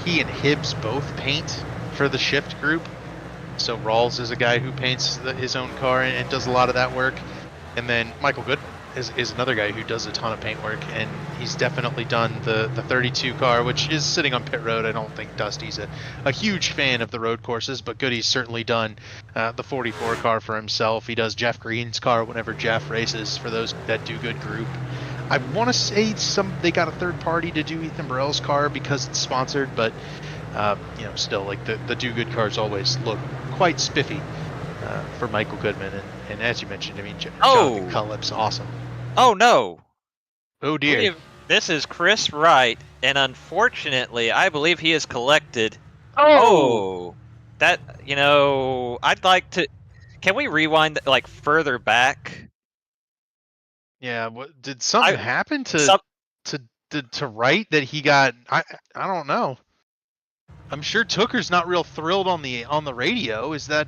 he and Hibbs both paint for the Shift group. So Rawls is a guy who paints his own car and does a lot of that work. And then Michael Goodman is another guy who does a ton of paint work, and he's definitely done the 32 car, which is sitting on pit road. I don't think Dusty's a huge fan of the road courses, but Goody's certainly done the 44 car for himself. He does Jeff Green's car whenever Jeff races for those that Do Good group. I want to say they got a third party to do Ethan Burrell's car because it's sponsored, but still, like the Do Good cars always look quite spiffy for Michael Goodman, and as you mentioned, I mean, Jonathan Cullip's awesome. Oh no! Oh dear! This is Chris Wright, and unfortunately, I believe he has collected. That I'd like to. Can we rewind like further back? Yeah. What did something happen to Wright that he got? I don't know. I'm sure Tooker's not real thrilled on the radio. Is that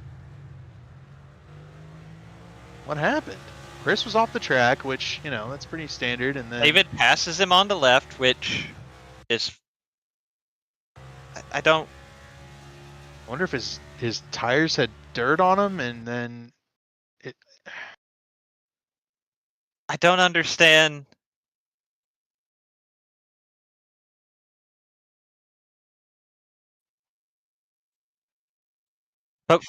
what happened? Chris was off the track, which, that's pretty standard, and then David passes him on the left, which is I don't wonder if his tires had dirt on them, and then I don't understand. But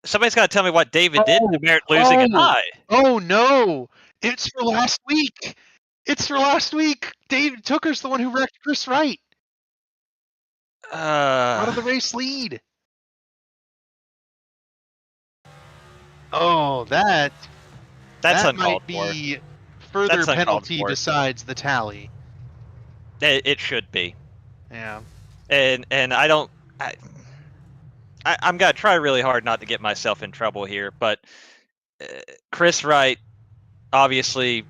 somebody's got to tell me what David did to merit losing an eye. Oh no! It's for last week. David Tooker's the one who wrecked Chris Wright. Out of the race lead. Oh, that might be further penalty besides the tally. It should be. Yeah. And I'm gonna try really hard not to get myself in trouble here, but Chris Wright obviously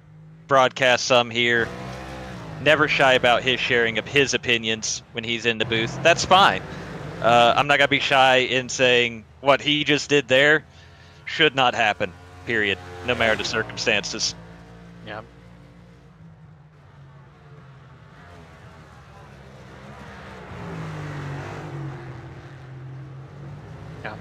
broadcasts some here. Never shy about his sharing of his opinions when he's in the booth. That's fine. I'm not gonna be shy in saying what he just did there should not happen. Period. No matter the circumstances. Yeah. Yeah.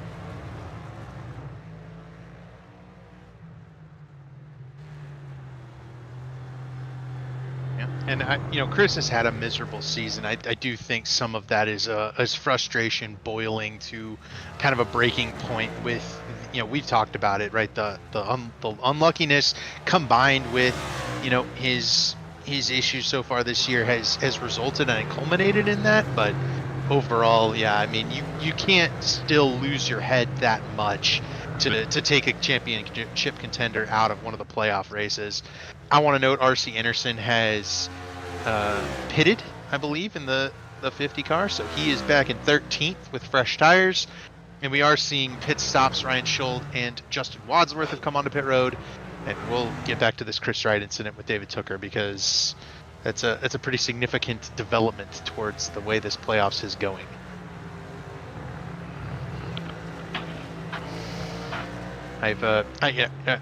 And Chris has had a miserable season. I do think some of that is frustration boiling to kind of a breaking point with, we've talked about it, right? The unluckiness combined with, his issues so far this year has resulted and culminated in that. But overall, yeah, I mean, you can't still lose your head that much to take a championship contender out of one of the playoff races. I want to note RC Anderson has pitted, I believe, in the 50 car, so he is back in 13th with fresh tires. And we are seeing pit stops. Ryan Schuld and Justin Wadsworth have come onto pit road, and we'll get back to this Chris Wright incident with David Tooker because that's a pretty significant development towards the way this playoffs is going.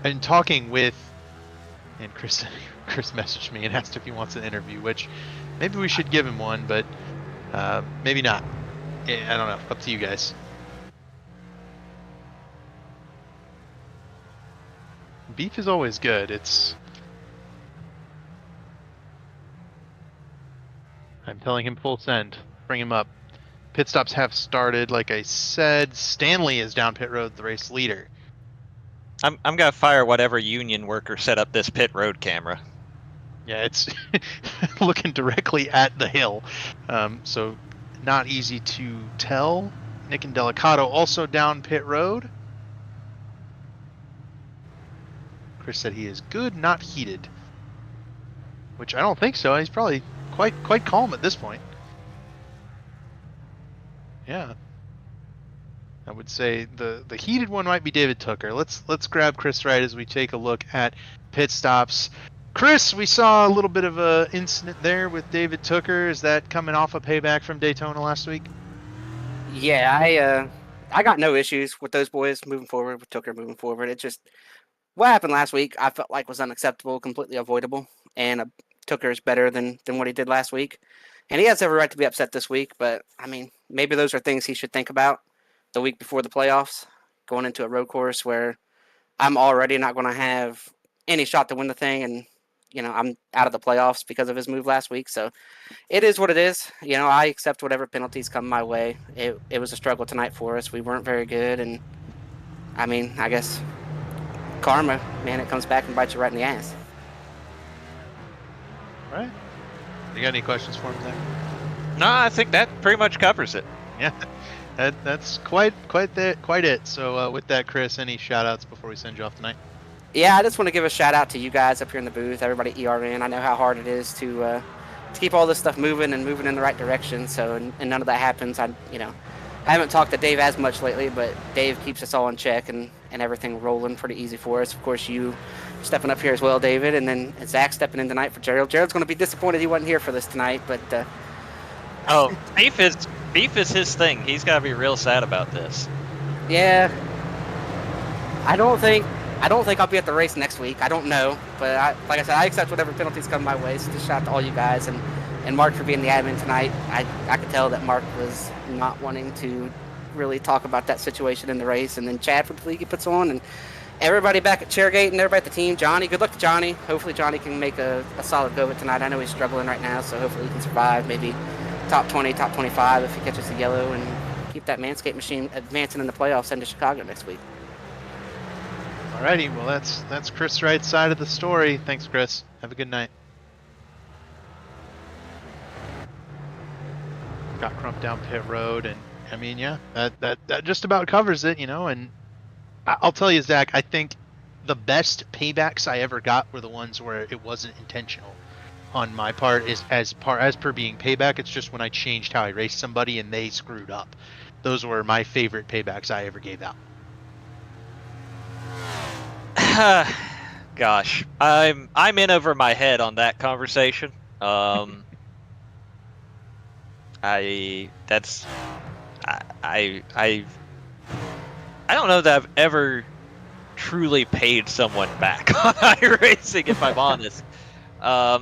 In talking with, and Chris messaged me and asked if he wants an interview, which maybe we should give him one, but maybe not. I don't know. Up to you guys. beef is always good. I'm telling him full send. Bring him up. Pit stops have started. Like I said, Stanley is down pit road, the race leader. I'm gonna fire whatever union worker set up this pit road camera. Yeah, it's looking directly at the hill, so not easy to tell. Nick and Delicato also down pit road. Chris said he is good, not heated, which I don't think so. He's probably quite calm at this point. Yeah, I would say the heated one might be David Tooker. Let's grab Chris right as we take a look at pit stops. Chris, we saw a little bit of a incident there with David Tooker. Is that coming off a payback from Daytona last week? Yeah, I got no issues with those boys moving forward, with Tooker moving forward. It just, what happened last week, I felt like was unacceptable, completely avoidable, and Tooker is better than what he did last week. And he has every right to be upset this week, but, I mean, maybe those are things he should think about the week before the playoffs, going into a road course where I'm already not going to have any shot to win the thing, and, I'm out of the playoffs because of his move last week, so it is what it is. I accept whatever penalties come my way. It was a struggle tonight for us. We weren't very good, and, I mean, I guess karma, man, it comes back and bites you right in the ass. All right. You got any questions for him there? No, I think that pretty much covers it. Yeah, that's quite it. So with that, Chris, any shout outs before we send you off tonight? Yeah, I just want to give a shout out to you guys up here in the booth, everybody at ERN. I know how hard it is to keep all this stuff moving in the right direction. So, and none of that happens. I haven't talked to Dave as much lately, but Dave keeps us all in check and everything rolling pretty easy for us. Of course, you stepping up here as well, David, and then Zach stepping in tonight for Gerald. Gerald's going to be disappointed he wasn't here for this tonight, but Oh, beef is his thing. He's got to be real sad about this. yeah, I don't think I'll be at the race next week. I don't know, but like I said, I accept whatever penalties come my way. So just shout out to all you guys and Mark for being the admin tonight. I could tell that Mark was not wanting to really talk about that situation in the race, and then Chad for the league he puts on, and everybody back at Chairgate and everybody at the team. Johnny, good luck to Johnny. Hopefully Johnny can make a solid go of it tonight. I know he's struggling right now, so hopefully he can survive. Maybe top 20, top 25 if he catches the yellow, and keep that Manscaped machine advancing in the playoffs into Chicago next week. Alrighty, well that's Chris Wright's side of the story. Thanks, Chris. Have a good night. Got Crump down pit road, and I mean, yeah, that just about covers it, And I'll tell you, Zach, I think the best paybacks I ever got were the ones where it wasn't intentional on my part. Is as per being payback, it's just when I changed how I raced somebody and they screwed up. Those were my favorite paybacks I ever gave out. Gosh, I'm in over my head on that conversation. I don't know that I've ever truly paid someone back on iRacing, if I'm honest.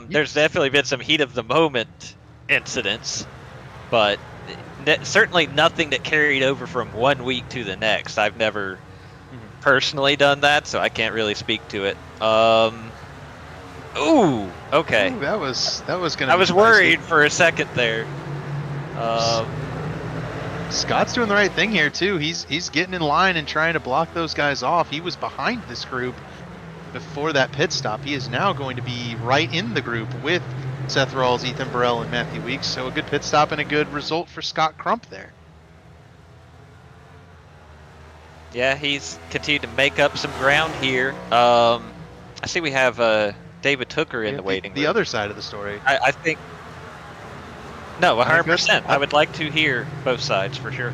There's definitely been some heat of the moment incidents, but certainly nothing that carried over from one week to the next. I've never personally done that, so I can't really speak to it. Ooh, okay. Ooh, that was gonna. I was worried for a second there. Scott's doing the right thing here too. He's getting in line and trying to block those guys off. He was behind this group before that pit stop. He is now going to be right in the group with Seth Rawls, Ethan Burrell, and Matthew Weeks. So a good pit stop and a good result for Scott Crump there. Yeah, he's continued to make up some ground here. I see we have David Tooker in the waiting room. The other side of the story. I think. No, 100%. I would like to hear both sides for sure.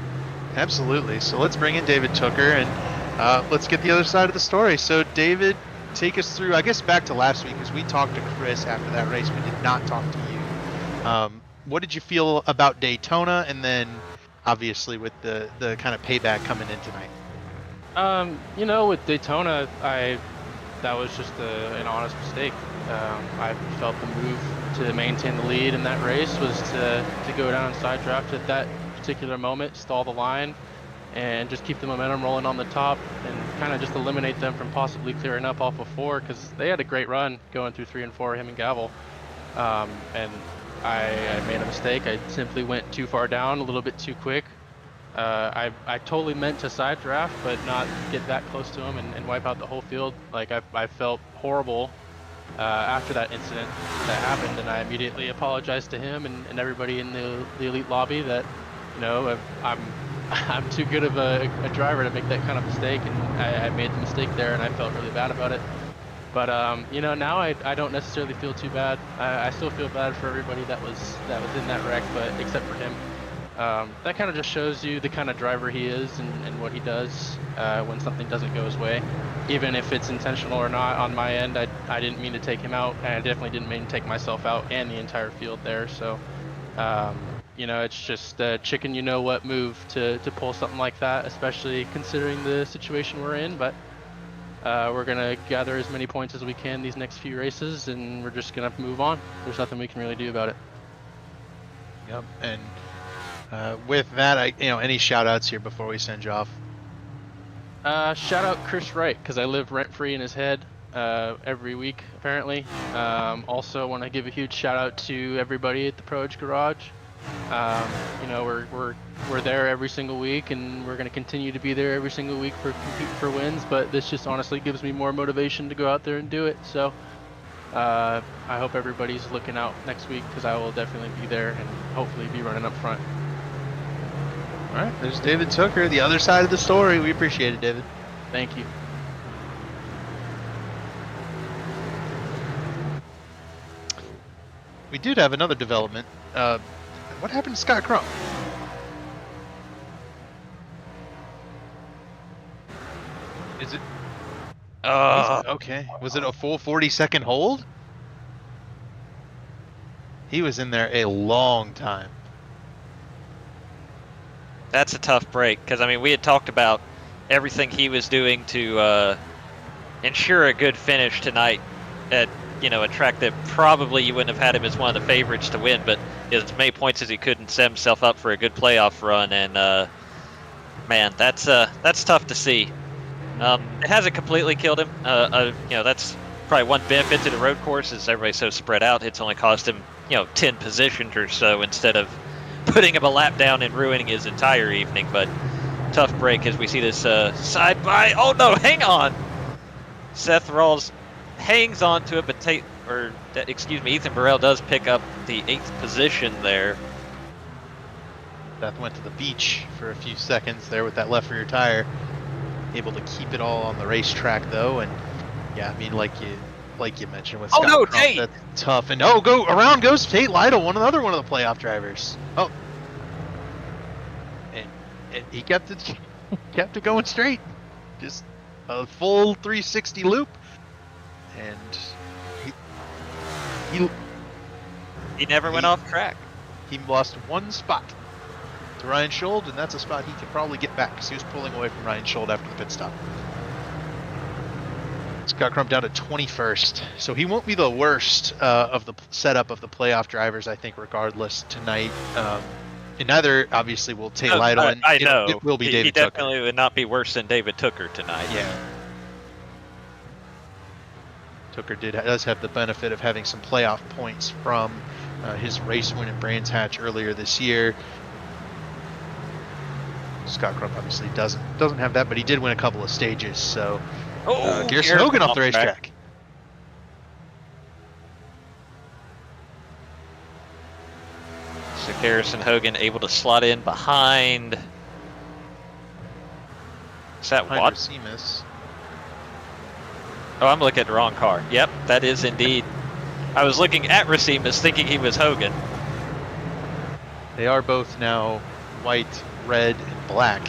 Absolutely. So let's bring in David Tooker and let's get the other side of the story. So David, take us through, I guess, back to last week, because we talked to Chris after that race. We did not talk to you. What did you feel about Daytona, and then obviously with the kind of payback coming in tonight? With Daytona, that was just an honest mistake. I felt the move to maintain the lead in that race was to go down and side draft at that particular moment, stall the line, and just keep the momentum rolling on the top. And kind of just eliminate them from possibly clearing up off of 4, because they had a great run going through 3 and 4, him and Gavel. And I made a mistake. I simply went too far down, a little bit too quick. I totally meant to side draft, but not get that close to him and wipe out the whole field. Like, I felt horrible after that incident that happened, and I immediately apologized to him and everybody in the elite lobby that, you know, I'm too good of a driver to make that kind of mistake, and I made the mistake there, and I felt really bad about it. But you know, now I don't necessarily feel too bad. I still feel bad for everybody that was in that wreck, but except for him. That kind of just shows you the kind of driver he is and what he does when something doesn't go his way. Even if it's intentional or not, on my end, I didn't mean to take him out, and I definitely didn't mean to take myself out and the entire field there. So, you know, it's just a chicken you know what move to pull something like that, especially considering the situation we're in. But we're going to gather as many points as we can these next few races, and we're just going to move on. There's nothing we can really do about it. Yep, and with that, any shout outs here before we send you off? Shout out Chris Wright, because I live rent free in his head every week, apparently. Also want to give a huge shout out to everybody at the Pro Edge Garage. You know, we're there every single week, and we're going to continue to be there every single week for compete for wins, but this just honestly gives me more motivation to go out there and do it. So I hope everybody's looking out next week, because I will definitely be there and hopefully be running up front. All right, there's David Tooker, the other side of the story. We appreciate it, David. Thank you. We did have another development. What happened to Scott Crump? Is it? Okay. Was it a full 40-second hold? He was in there a long time. That's a tough break, because I mean, we had talked about everything he was doing to ensure a good finish tonight at, you know, a track that probably you wouldn't have had him as one of the favorites to win, but as many points as he could and set himself up for a good playoff run. And man, that's tough to see. It hasn't completely killed him. You know, that's probably one benefit to the road course, is everybody's so spread out. It's only cost him, you know, 10 positions or so instead of putting him a lap down and ruining his entire evening. But tough break as we see this side by. Oh no, hang on. Seth Rawls hangs on to it, but Ethan Burrell does pick up the 8th position there. Seth went to the beach for a few seconds there with that left rear tire. Able to keep it all on the racetrack though, and yeah, I mean, like you mentioned with Scott Crump, Tate! That's tough. And around goes Tate Lytle, another one of the playoff drivers. Oh, and he kept it going straight, just a full 360 loop, and he never went off track. He lost one spot to Ryan Schold, and that's a spot he could probably get back, because he was pulling away from Ryan Schold after the pit stop. Scott Crump down to 21st, so he won't be the worst of the setup of the playoff drivers, I think, regardless tonight. And neither, obviously, will Tate Lytle, and I know. It will be David He Tooker. definitely would not be worse than David Tooker tonight. Yeah. Tooker does have the benefit of having some playoff points from his race win at Brands Hatch earlier this year. Scott Crump obviously doesn't have that, but he did win a couple of stages. So Garrison Hogan off the racetrack. So Garrison Hogan able to slot in behind. Is that Behind what? Racimus. Oh, I'm looking at the wrong car. Yep, that is indeed. I was looking at Racimus thinking he was Hogan. They are both now white, red, and black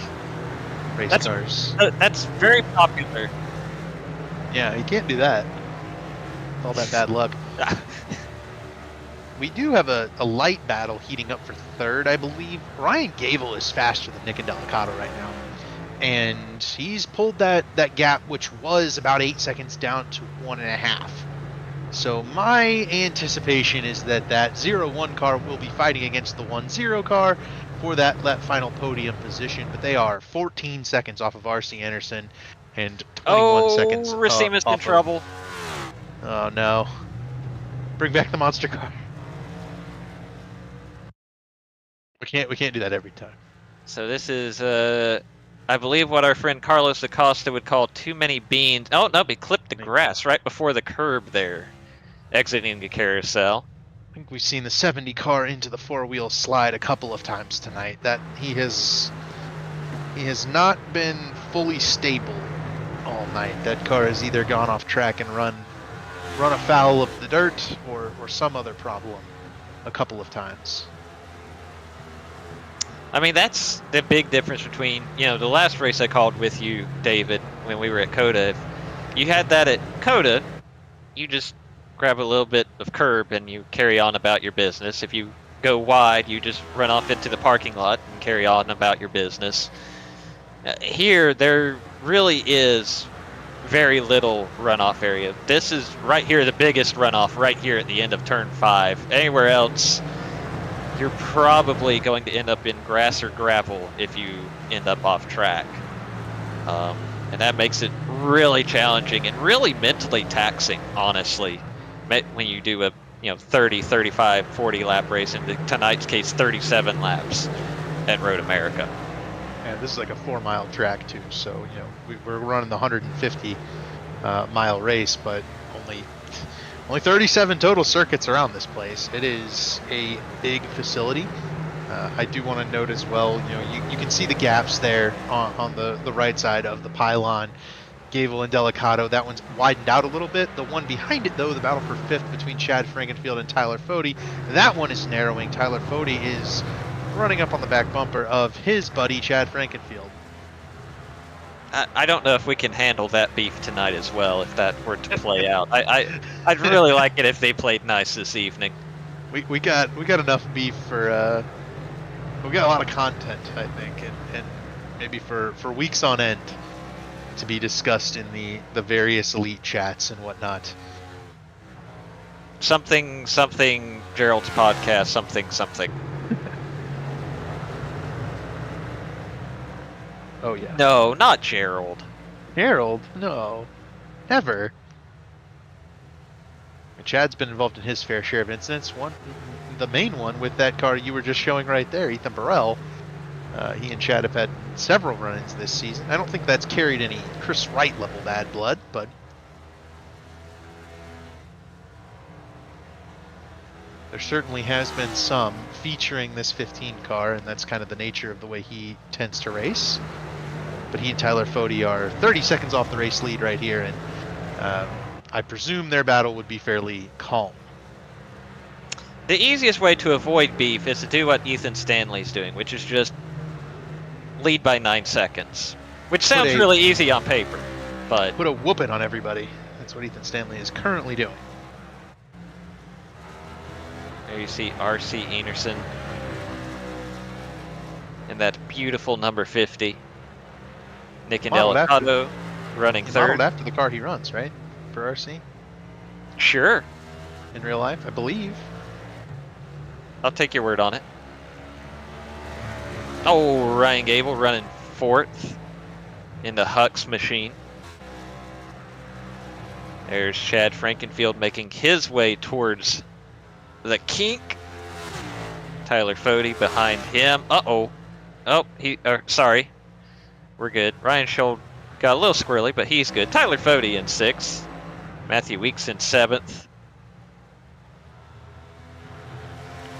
race cars. That's very popular. Yeah, you can't do that. All that bad luck. We do have a light battle heating up for third, I believe. Ryan Gable is faster than Nick and Delicato right now. And he's pulled that gap, which was about 8 seconds, down to 1.5. So my anticipation is that 0-1 car will be fighting against the 1-0 car for that final podium position. But they are 14 seconds off of RC Anderson and 21 seconds. Racima's in off trouble. Oh no! Bring back the monster car. We can't do that every time. So this is, I believe, what our friend Carlos Acosta would call too many beans. Oh no, he clipped the grass right before the curb there, exiting the carousel. I think we've seen the 70 car into the four-wheel slide a couple of times tonight. That he has not been fully stable all night. That car has either gone off track and run afoul of the dirt or some other problem a couple of times. I mean, that's the big difference between, the last race I called with you, David, when we were at COTA. If you had that at COTA, you just grab a little bit of curb and you carry on about your business. If you go wide, you just run off into the parking lot and carry on about your business. Here, there really is very little runoff area. This is right here, the biggest runoff, right here at the end of turn 5. Anywhere else, you're probably going to end up in grass or gravel if you end up off track. And that makes it really challenging and really mentally taxing, honestly, when you do a 30, 35, 40 lap race, in tonight's case 37 laps at Road America. And this is like a 4-mile track too, so we're running the 150 mile race, but only 37 total circuits around this place. It is a big facility. I do want to note as well, you can see the gaps there on the right side of the pylon. Gable and Delicato, that one's widened out a little bit. The one behind it, though, the battle for 5th between Chad Frankenfield and Tyler Fody, that one is narrowing. Tyler Fody is running up on the back bumper of his buddy Chad Frankenfield. I don't know if we can handle that beef tonight as well, if that were to play out. I'd really like it if they played nice this evening. We got enough beef for we got a lot of content, I think, and maybe for weeks on end to be discussed in the various elite chats and whatnot. Something Gerald's podcast, something. Oh yeah. No, not Gerald. Gerald? No. Never. Chad's been involved in his fair share of incidents. The main one with that car you were just showing right there, Ethan Burrell. He and Chad have had several run-ins this season. I don't think that's carried any Chris Wright level bad blood, but there certainly has been some featuring this 15 car, and that's kind of the nature of the way he tends to race. But he and Tyler Fody are 30 seconds off the race lead right here, and I presume their battle would be fairly calm. The easiest way to avoid beef is to do what Ethan Stanley's doing, which is just lead by 9 seconds. Which sounds really easy on paper, but put a whooping on everybody. That's what Ethan Stanley is currently doing. There you see R.C. Enerson in that beautiful number 50. Nick and Delicato running third. Modeled after the car he runs, right? For RC? Sure. In real life, I believe. I'll take your word on it. Oh, Ryan Gable running 4th in the Hux machine. There's Chad Frankenfield making his way towards the kink. Tyler Fody behind him. Uh-oh. Oh, sorry. We're good. Ryan Scholl got a little squirrely, but he's good. Tyler Fody in 6th. Matthew Weeks in 7th.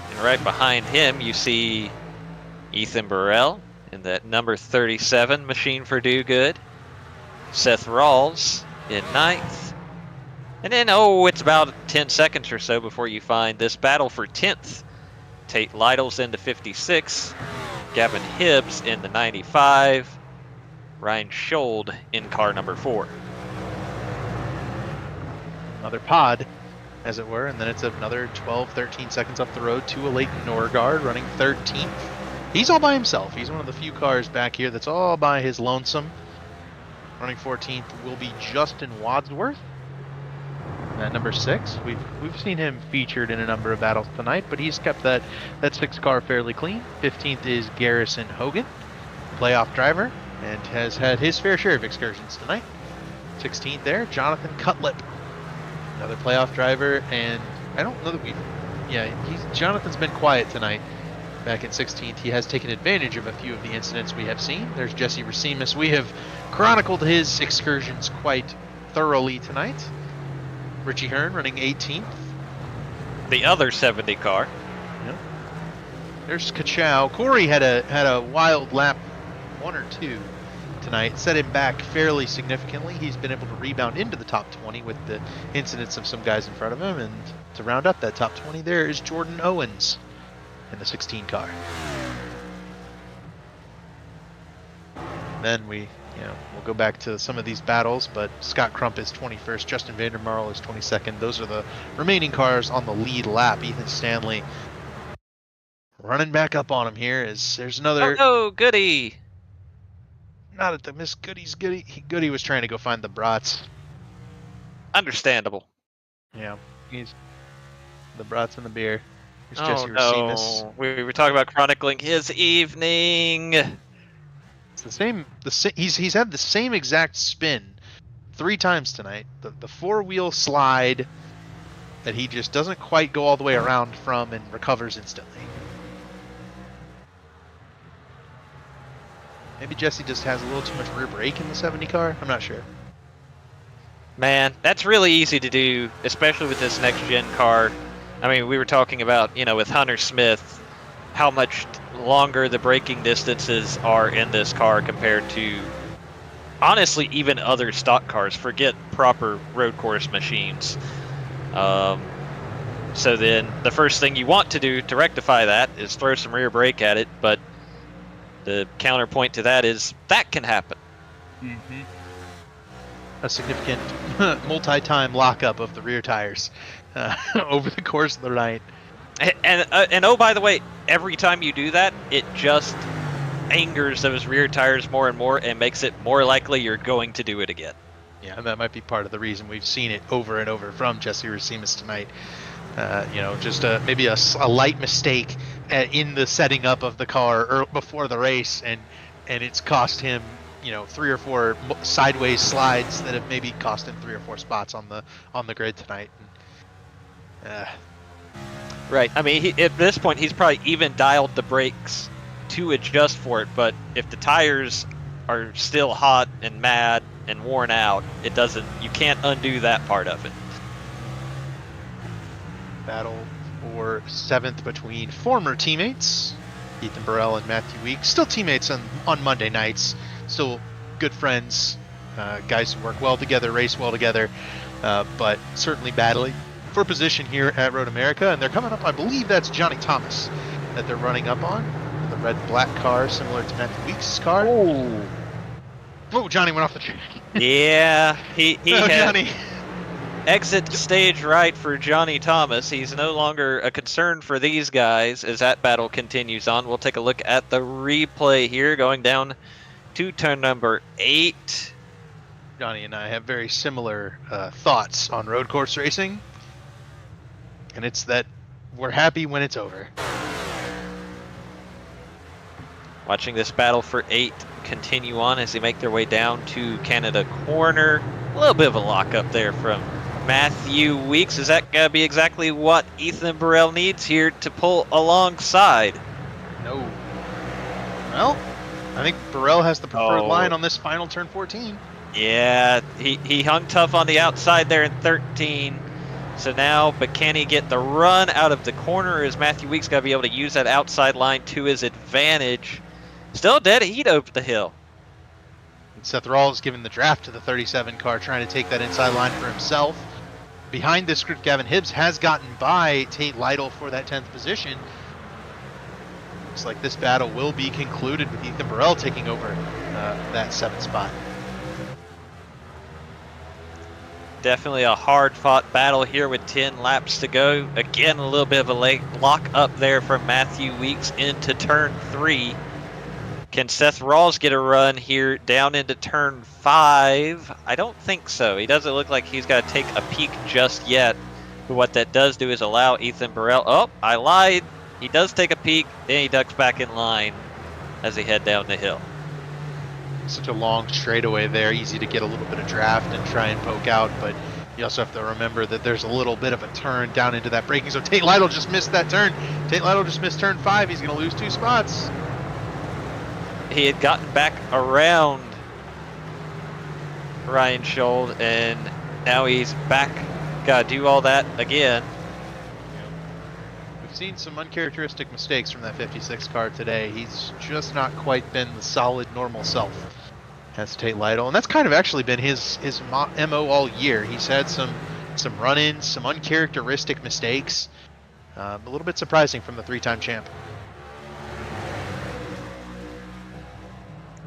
And right behind him, you see Ethan Burrell in that number 37 machine for Do Good. Seth Rawls in 9th. And then, it's about 10 seconds or so before you find this battle for 10th. Tate Lytle's into 56. Gavin Hibbs in the 95. Ryan Scholl in car number 4. Another pod, as it were, and then it's another 12, 13 seconds up the road to a Leighton Norgard running 13th. He's all by himself. He's one of the few cars back here that's all by his lonesome. Running 14th will be Justin Wadsworth. At number 6, we've seen him featured in a number of battles tonight, but he's kept that 6 car fairly clean. 15th is Garrison Hogan, playoff driver. and has had his fair share of excursions tonight. 16th there, Jonathan Cutlip, another playoff driver, and I don't know that Jonathan's been quiet tonight. Back in 16th, he has taken advantage of a few of the incidents we have seen. There's Jesse Racimus. We have chronicled his excursions quite thoroughly tonight. Richie Hearn running 18th. The other 70 car. Yep. There's Kachow. Corey had a wild lap, 1 or 2 tonight, set him back fairly significantly. He's been able to rebound into the top 20 with the incidents of some guys in front of him, and to round up that top 20 there is Jordan Owens in the 16 car. Then we'll go back to some of these battles, but Scott Crump is 21st, Justin Vandermarl is 22nd. Those are the remaining cars on the lead lap. Ethan Stanley running back up on him here as there's another... Oh, Goody! Not at the Miss Goody's Goody. Goody was trying to go find the brats. Understandable. Yeah, he's the brats and the beer. Here's Oh Jesse Racimus. no, we were talking about chronicling his evening. It's the same. He's had the same exact spin 3 times tonight. The 4-wheel slide that he just doesn't quite go all the way around from and recovers instantly. Maybe Jesse just has a little too much rear brake in the 70 car. I'm not sure. Man, that's really easy to do, especially with this next-gen car. I mean, we were talking about, with Hunter Smith, how much longer the braking distances are in this car compared to, honestly, even other stock cars. Forget proper road course machines. So then the first thing you want to do to rectify that is throw some rear brake at it, but the counterpoint to that is that can happen. Mm-hmm. A significant multi-time lockup of the rear tires over the course of the night. And oh, by the way, every time you do that, it just angers those rear tires more and more and makes it more likely you're going to do it again. Yeah, and that might be part of the reason we've seen it over and over from Jesse Racimus tonight. Just maybe a light mistake in the setting up of the car before the race, and it's cost him 3 or 4 sideways slides that have maybe cost him 3 or 4 spots on the grid tonight. Right. I mean, at this point, he's probably even dialed the brakes to adjust for it. But if the tires are still hot and mad and worn out, you can't undo that part of it. Battle for 7th between former teammates, Ethan Burrell and Matthew Weeks. Still teammates on Monday nights. Still good friends, guys who work well together, race well together, but certainly battling for position here at Road America. And they're coming up, I believe that's Johnny Thomas that they're running up on. The red-black car, similar to Matthew Weeks' car. Oh, Johnny went off the track. Yeah, he had Johnny. Exit stage right for Johnny Thomas. He's no longer a concern for these guys as that battle continues on. We'll take a look at the replay here, going down to turn number 8. Johnny and I have very similar thoughts on road course racing, and it's that we're happy when it's over. Watching this battle for 8 continue on as they make their way down to Canada Corner. A little bit of a lockup there from Matthew Weeks. Is that going to be exactly what Ethan Burrell needs here to pull alongside? No. Well, I think Burrell has the preferred line on this final turn 14. Yeah, he hung tough on the outside there in 13. So now, but can he get the run out of the corner? Is Matthew Weeks got to be able to use that outside line to his advantage? Still dead heat over the hill. And Seth Rawls giving the draft to the 37 car, trying to take that inside line for himself. Behind this group, Gavin Hibbs has gotten by Tate Lytle for that 10th position. Looks like this battle will be concluded with Ethan Burrell taking over that 7th spot. Definitely a hard-fought battle here with 10 laps to go. Again, a little bit of a late lock up there from Matthew Weeks into turn 3. Can Seth Rawls get a run here down into turn 5? I don't think so. He doesn't look like he's got to take a peek just yet. But what that does do is allow Ethan Burrell... Oh, I lied. He does take a peek, then he ducks back in line as they head down the hill. such a long straightaway there, easy to get a little bit of draft and try and poke out, but you also have to remember that there's a little bit of a turn down into that braking zone. Tate Lytle just missed that turn. Tate Lytle just missed turn 5. He's going to lose 2 spots. He had gotten back around Ryan Schold, and now he's back. Got to do all that again. We've seen some uncharacteristic mistakes from that 56 car today. He's just not quite been the solid, normal self. That's Tate Lytle, and that's kind of actually been his MO all year. He's had some run-ins, some uncharacteristic mistakes. A little bit surprising from the 3-time champ.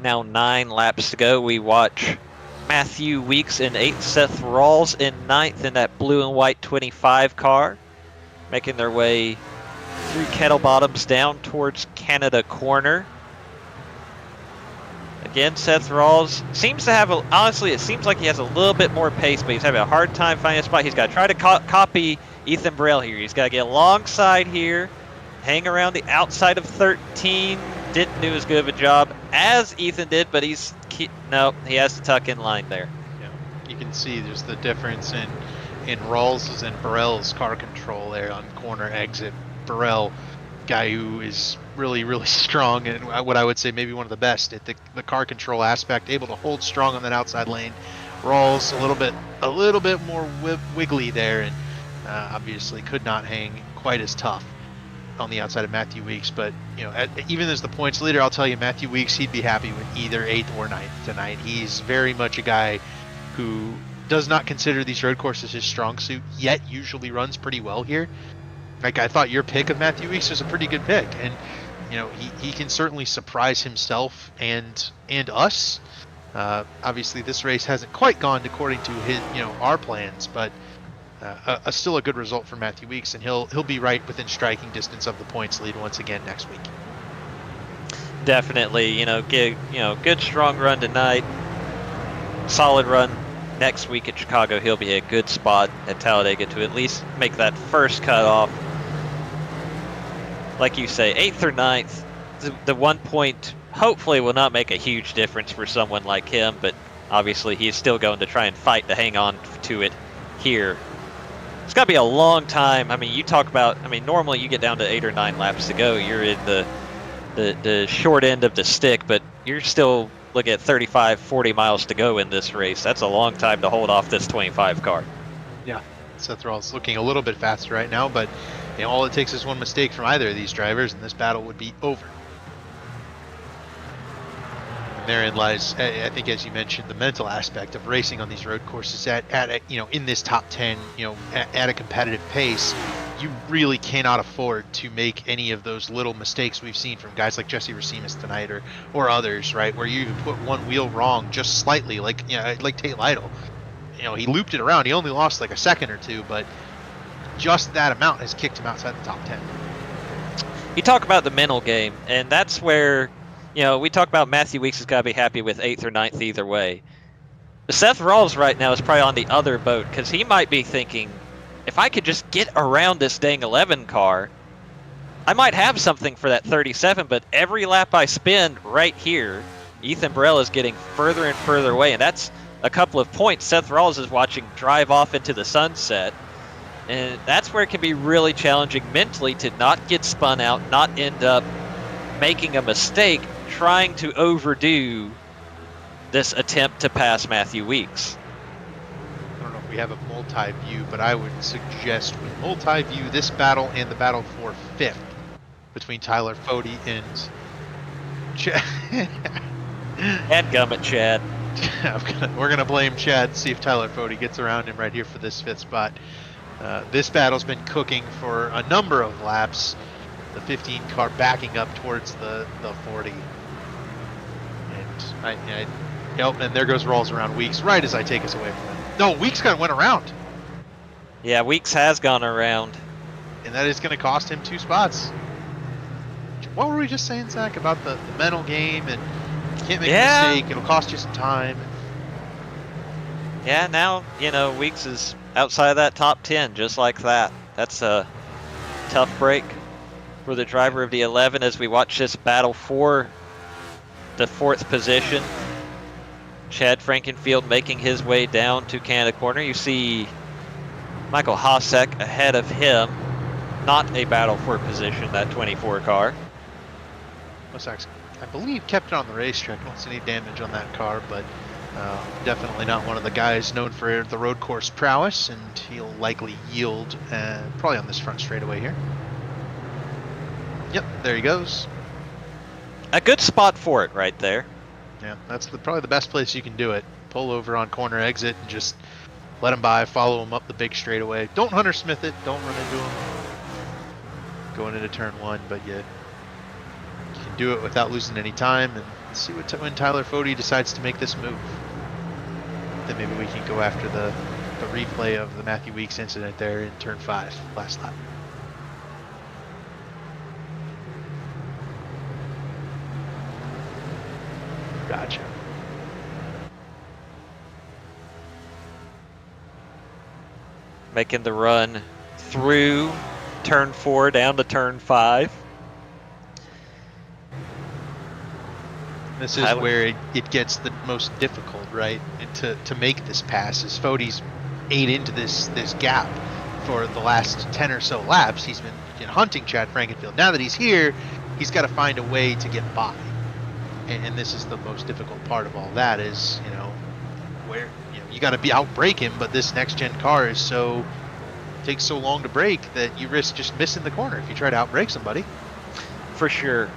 Now 9 laps to go. We watch Matthew Weeks in 8th, Seth Rawls in 9th in that blue and white 25 car, making their way through Kettle Bottoms down towards Canada Corner. Again, Seth Rawls seems to have, honestly, it seems like he has a little bit more pace, but he's having a hard time finding a spot. He's got to try to copy Ethan Burrell here. He's got to get alongside here, hang around the outside of 13. Didn't do as good of a job as Ethan did, but he has to tuck in line there. Yeah, you can see there's the difference in Rawls's and Burrell's car control there on corner exit. Burrell, guy who is really, really strong and what I would say maybe one of the best at the car control aspect, able to hold strong on that outside lane. Rawls a little bit more wiggly there, and obviously could not hang quite as tough on the outside of Matthew Weeks. But even as the points leader, I'll tell you, Matthew Weeks, he'd be happy with either 8th or 9th tonight. He's very much a guy who does not consider these road courses his strong suit, yet usually runs pretty well here. Like, I thought your pick of Matthew Weeks was a pretty good pick, and he can certainly surprise himself and us. Obviously, this race hasn't quite gone according to his our plans, but still a good result for Matthew Weeks, and he'll be right within striking distance of the points lead once again next week. Definitely, good strong run tonight, solid run next week at Chicago. He'll be a good spot at Talladega to at least make that first cutoff. Like you say, 8th or 9th, the 1 point hopefully will not make a huge difference for someone like him, but obviously he's still going to try and fight to hang on to it here. It's got to be a long time. I mean, you talk about, normally you get down to 8 or 9 laps to go. You're in the short end of the stick, but you're still looking at 35, 40 miles to go in this race. That's a long time to hold off this 25 car. Yeah, Seth Rawls looking a little bit faster right now, but all it takes is one mistake from either of these drivers, and this battle would be over. And therein lies, I think, as you mentioned, the mental aspect of racing on these road courses in this top 10, at a competitive pace. You really cannot afford to make any of those little mistakes we've seen from guys like Jesse Racines tonight or others, right? Where you put one wheel wrong just slightly, like Tate Lytle. He looped it around. He only lost like a second or two, but just that amount has kicked him outside the top 10. You talk about the mental game, and that's where, we talk about Matthew Weeks has got to be happy with 8th or 9th either way. Seth Rawls right now is probably on the other boat, because he might be thinking, if I could just get around this dang 11 car, I might have something for that 37, but every lap I spend right here, Ethan Burrell is getting further and further away, and that's a couple of points Seth Rawls is watching drive off into the sunset. And that's where it can be really challenging mentally to not get spun out, not end up making a mistake trying to overdo this attempt to pass Matthew Weeks. I don't know if we have a multi-view, but I would suggest we multi-view this battle and the battle for 5th between Tyler Fody and Chad. And gummit Chad. We're going to blame Chad, see if Tyler Fody gets around him right here for this 5th spot. This battle's been cooking for a number of laps. The 15 car backing up towards the 40. And there goes Rawls around Weeks right as I take us away from him. No, Weeks went around. Yeah, Weeks has gone around. And that is going to cost him 2 spots. What were we just saying, Zach, about the mental game and you can't make a mistake, it'll cost you some time. Yeah, now, Weeks is outside of that top 10 just like that. That's a tough break for the driver of the 11 as we watch this battle for the 4th position. Chad Frankenfield making his way down to Canada Corner. You see Michael Hosek ahead of him. Not a battle for position, that 24 car. Hosek's, I believe, kept it on the racetrack. Don't see any damage on that car, but definitely not one of the guys known for the road course prowess, and he'll likely yield probably on this front straightaway here. Yep, there he goes. A good spot for it right there. Yeah, that's probably the best place you can do it. Pull over on corner exit and just let him by, follow him up the big straightaway. Don't Hunter Smith it, don't run into him going into turn 1, but you can do it without losing any time, and see when Tyler Fode decides to make this move. Then maybe we can go after the replay of the Matthew Weeks incident there in turn 5 last lap. Gotcha. Making the run through turn 4 down to turn 5. This is where it gets the most difficult, right? And to make this pass, as Fode's ate into this gap for the last 10 or so laps. He's been hunting Chad Frankenfield. Now that he's here, he's got to find a way to get by. And this is the most difficult part of all that is, where you got to be outbrake him, but this next gen car is takes so long to brake that you risk just missing the corner if you try to outbrake somebody. For sure.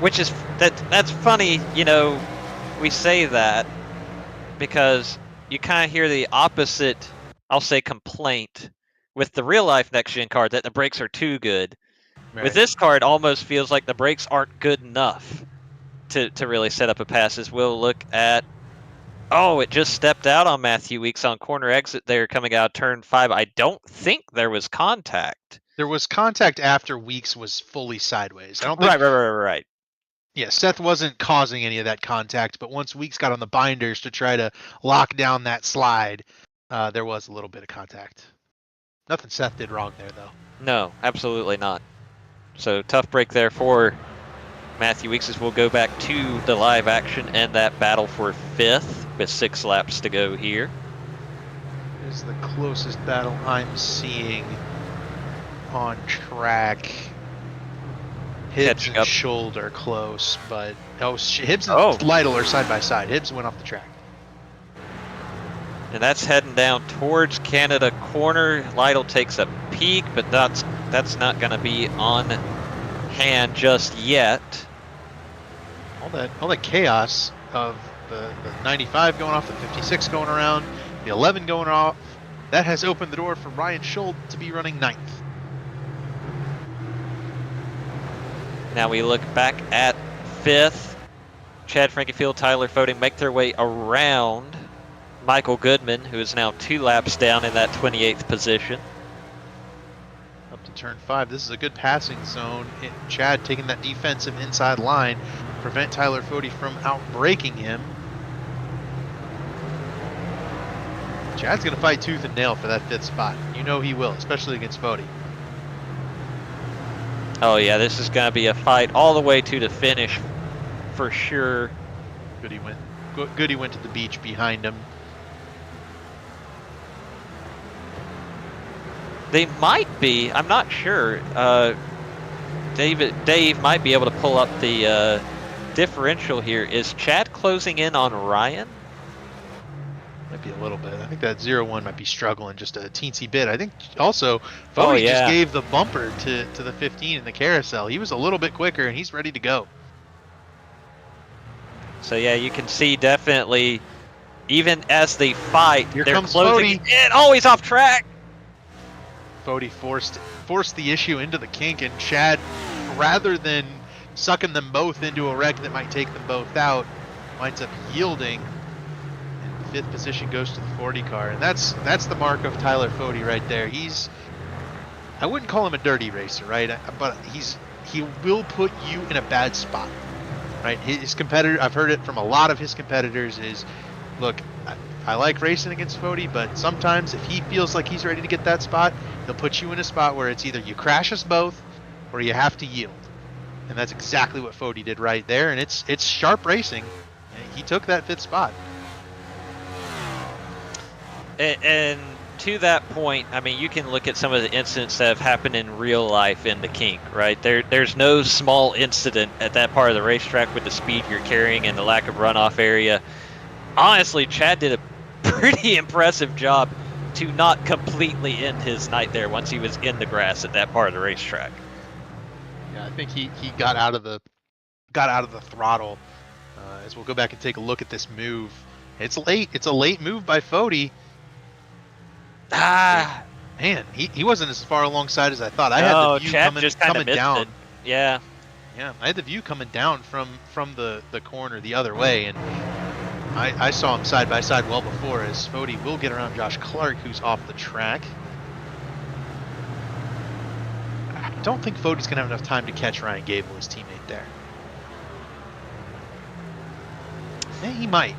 Which is that's funny, we say that because you kind of hear the opposite, I'll say, complaint with the real life next gen car that the brakes are too good. Right. With this car, it almost feels like the brakes aren't good enough to really set up a pass. As we'll look at, it just stepped out on Matthew Weeks on corner exit there coming out of turn 5. I don't think there was contact. There was contact after Weeks was fully sideways. I don't think. Right. Yeah, Seth wasn't causing any of that contact, but once Weeks got on the binders to try to lock down that slide, there was a little bit of contact. Nothing Seth did wrong there, though. No, absolutely not. So tough break there for Matthew Weeks as we'll go back to the live action and that battle for 5th with 6 laps to go here. This is the closest battle I'm seeing on track. Hibbs and Schuld are close, but Hibbs and Lytle are side by side. Hibbs went off the track. And that's heading down towards Canada Corner. Lytle takes a peek, but that's not going to be on hand just yet. All that chaos of the 95 going off, the 56 going around, the 11 going off, that has opened the door for Ryan Schuld to be running 9th. Now we look back at 5th. Chad Frankenfield, Tyler Fode make their way around Michael Goodman, who is now 2 laps down in that 28th position. Up to turn 5. This is a good passing zone. Chad taking that defensive inside line, prevent Tyler Fode from outbraking him. Chad's going to fight tooth and nail for that 5th spot. You know he will, especially against Fode. Oh yeah, this is going to be a fight all the way to the finish for sure. Goody went to the beach behind him. They might be, I'm not sure. Dave might be able to pull up the differential here. Is Chad closing in on Ryan? Might be a little bit. I think that 0-1 might be struggling just a teensy bit. I think also Fode just gave the bumper to the 15 in the carousel. He was a little bit quicker and he's ready to go. So yeah, you can see definitely, even as they fight, Here they're comes closing Fode. in. Oh, he's off track. Fode forced the issue into the kink, and Chad, rather than sucking them both into a wreck that might take them both out, winds up yielding. And 5th position goes to the 40 car, and that's the mark of Tyler Fode right there. I wouldn't call him a dirty racer, right? But he will put you in a bad spot, right? His competitor, I've heard it from a lot of his competitors, is, look, I like racing against Fode, but sometimes if he feels like he's ready to get that spot, he'll put you in a spot where it's either you crash us both or you have to yield. And that's exactly what Fode did right there, and it's sharp racing. he took that 5th spot. And to that point, I mean, you can look at some of the incidents that have happened in real life in the kink, right? There's no small incident at that part of the racetrack with the speed you're carrying and the lack of runoff area. Honestly, Chad did a pretty impressive job to not completely end his night there once he was in the grass at that part of the racetrack. Yeah, I think he got out of the throttle. As we'll go back and take a look at this move. It's late. It's a late move by Fody. Man, he wasn't as far alongside as I thought. I had the view Chad just coming down. It. Yeah. Yeah, I had the view coming down from the corner the other way, and I saw him side by side well before, as Fody will get around Josh Clark, who's off the track. I don't think Fody's going to have enough time to catch Ryan Gable, his teammate there. Yeah, he might.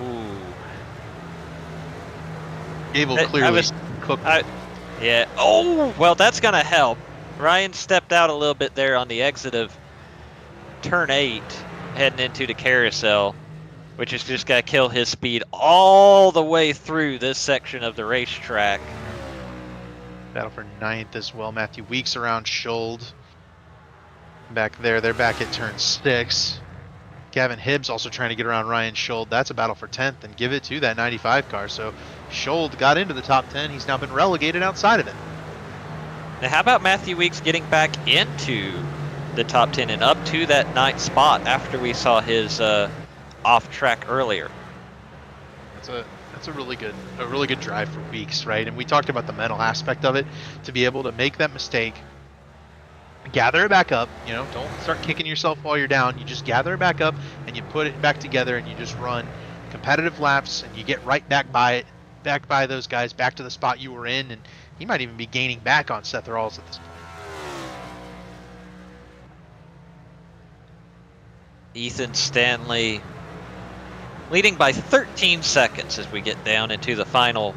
Ooh. Gable clearly cooked. Yeah. Oh, well, that's going to help. Ryan stepped out a little bit there on the exit of turn 8, heading into the carousel, which is just going to kill his speed all the way through this section of the racetrack. Battle for 9th as well. Matthew Weeks around Schuld. Back there, they're back at turn 6. Gavin Hibbs also trying to get around Ryan Schuld. That's a battle for 10th and give it to that 95 car. So Schuld got into the top 10. He's now been relegated outside of it. Now, how about Matthew Weeks getting back into the top 10 and up to that 9th spot after we saw his off track earlier? That's a really good drive for Weeks, right? And we talked about the mental aspect of it, to be able to make that mistake, gather it back up, don't start kicking yourself while you're down. You just gather it back up and you put it back together and you just run competitive laps and you get right back by those guys, back to the spot you were in, and he might even be gaining back on Seth Rawls at this point. Ethan Stanley leading by 13 seconds as we get down into the final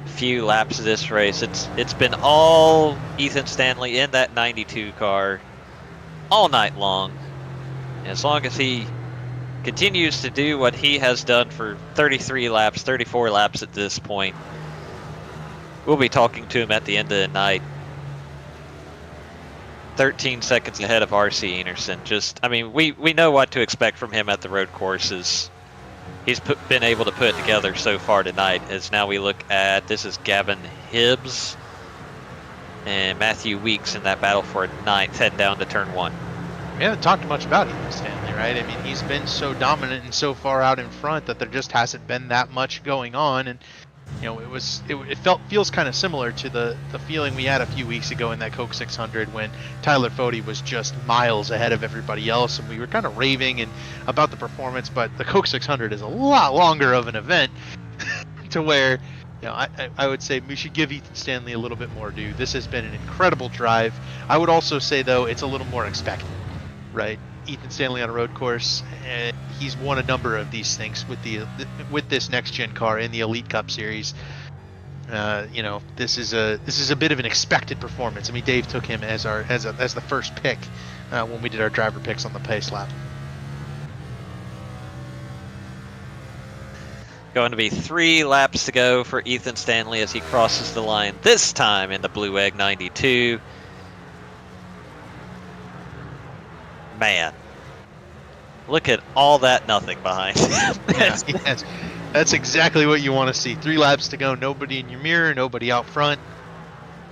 few laps of this race. It's been all Ethan Stanley in that 92 car all night long. And as long as he continues to do what he has done for 34 laps at this point, we'll be talking to him at the end of the night. 13 seconds ahead of RC Enerson. We know what to expect from him at the road courses. He's been able to put it together so far tonight, as now we look at, this is Gavin Hibbs and Matthew Weeks in that battle for 9th, heading down to turn 1. We haven't talked much about Ethan Stanley, right? He's been so dominant and so far out in front that there just hasn't been that much going on, and it feels kind of similar to the feeling we had a few weeks ago in that Coke 600 when Tyler Fody was just miles ahead of everybody else, and we were kind of raving about the performance. But the Coke 600 is a lot longer of an event to where, I would say we should give Ethan Stanley a little bit more due. This has been an incredible drive. I would also say, though, it's a little more expected, right? Ethan Stanley on a road course, and he's won a number of these things with this next gen car in the Elite Cup series. This is a bit of an expected performance. Dave took him as the first pick when we did our driver picks on the pace lap. Going to be 3 laps to go for Ethan Stanley as he crosses the line, this time in the Blue Egg 92. Man, look at all that nothing behind him. Yes, that's exactly what you want to see. 3 laps to go, nobody in your mirror, nobody out front.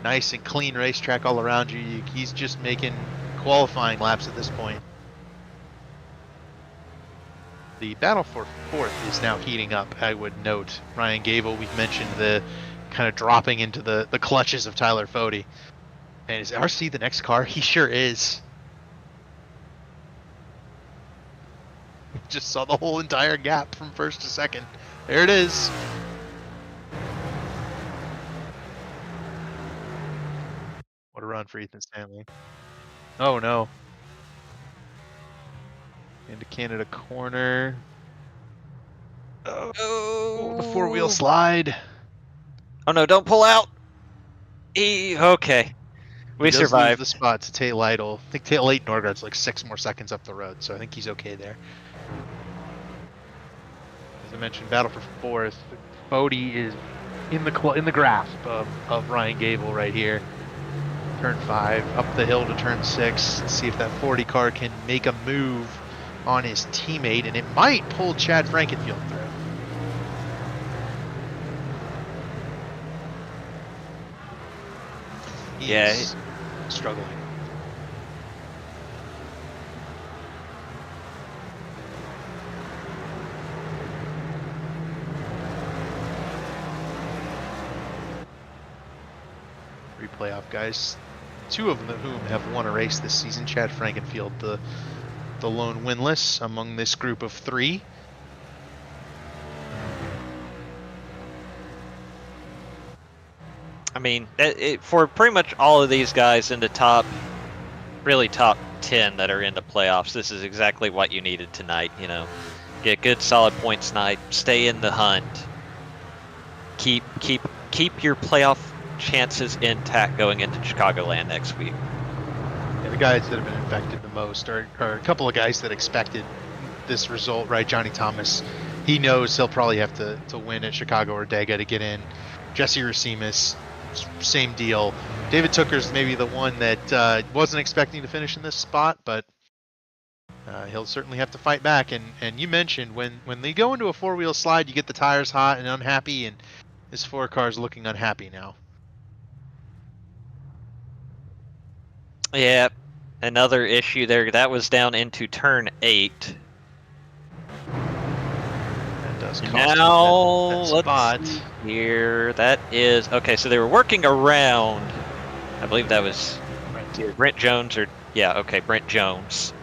Nice and clean racetrack all around you. He's just making qualifying laps at this point. The battle for 4th is now heating up, I would note. Ryan Gable, we've mentioned the kind of dropping into the clutches of Tyler Fody. And is RC the next car? He sure is. Just saw the whole entire gap from 1st to 2nd. There it is. What a run for Ethan Stanley. Oh no. Into Canada corner. Oh, the 4-wheel slide. Oh no, don't pull out. Okay. We survived. The spot to Tate Lytle. I think Tate Norgard's like 6 more seconds up the road, so I think he's okay there. to mention, battle for fourth. Bodie is in the grasp of Ryan Gable right here. Turn 5, up the hill to turn 6. Let's see if that 40 car can make a move on his teammate, and it might pull Chad Frankenfield through. He's struggling. Three playoff guys, 2 of whom have won a race this season. Chad Frankenfield, the lone winless among this group of 3. I mean, for pretty much all of these guys in the top 10 that are in the playoffs, this is exactly what you needed tonight. You know, get good solid points night, stay in the hunt, keep your playoff chances intact going into Chicagoland next week. Yeah, the guys that have been infected the most are a couple of guys that expected this result, right? Johnny Thomas, he knows he'll probably have to win at Chicago or Dega to get in. Jesse Racimus, same deal. David Tooker's maybe the one that wasn't expecting to finish in this spot, but he'll certainly have to fight back. And you mentioned when they go into a 4-wheel slide, you get the tires hot and unhappy, and this 4 car's looking unhappy now. Yeah, another issue there. That was down into turn 8. That does cost now, that spot. let's see here. That is okay. So they were working around. I believe that was Brent Jones, or yeah, okay, Brent Jones.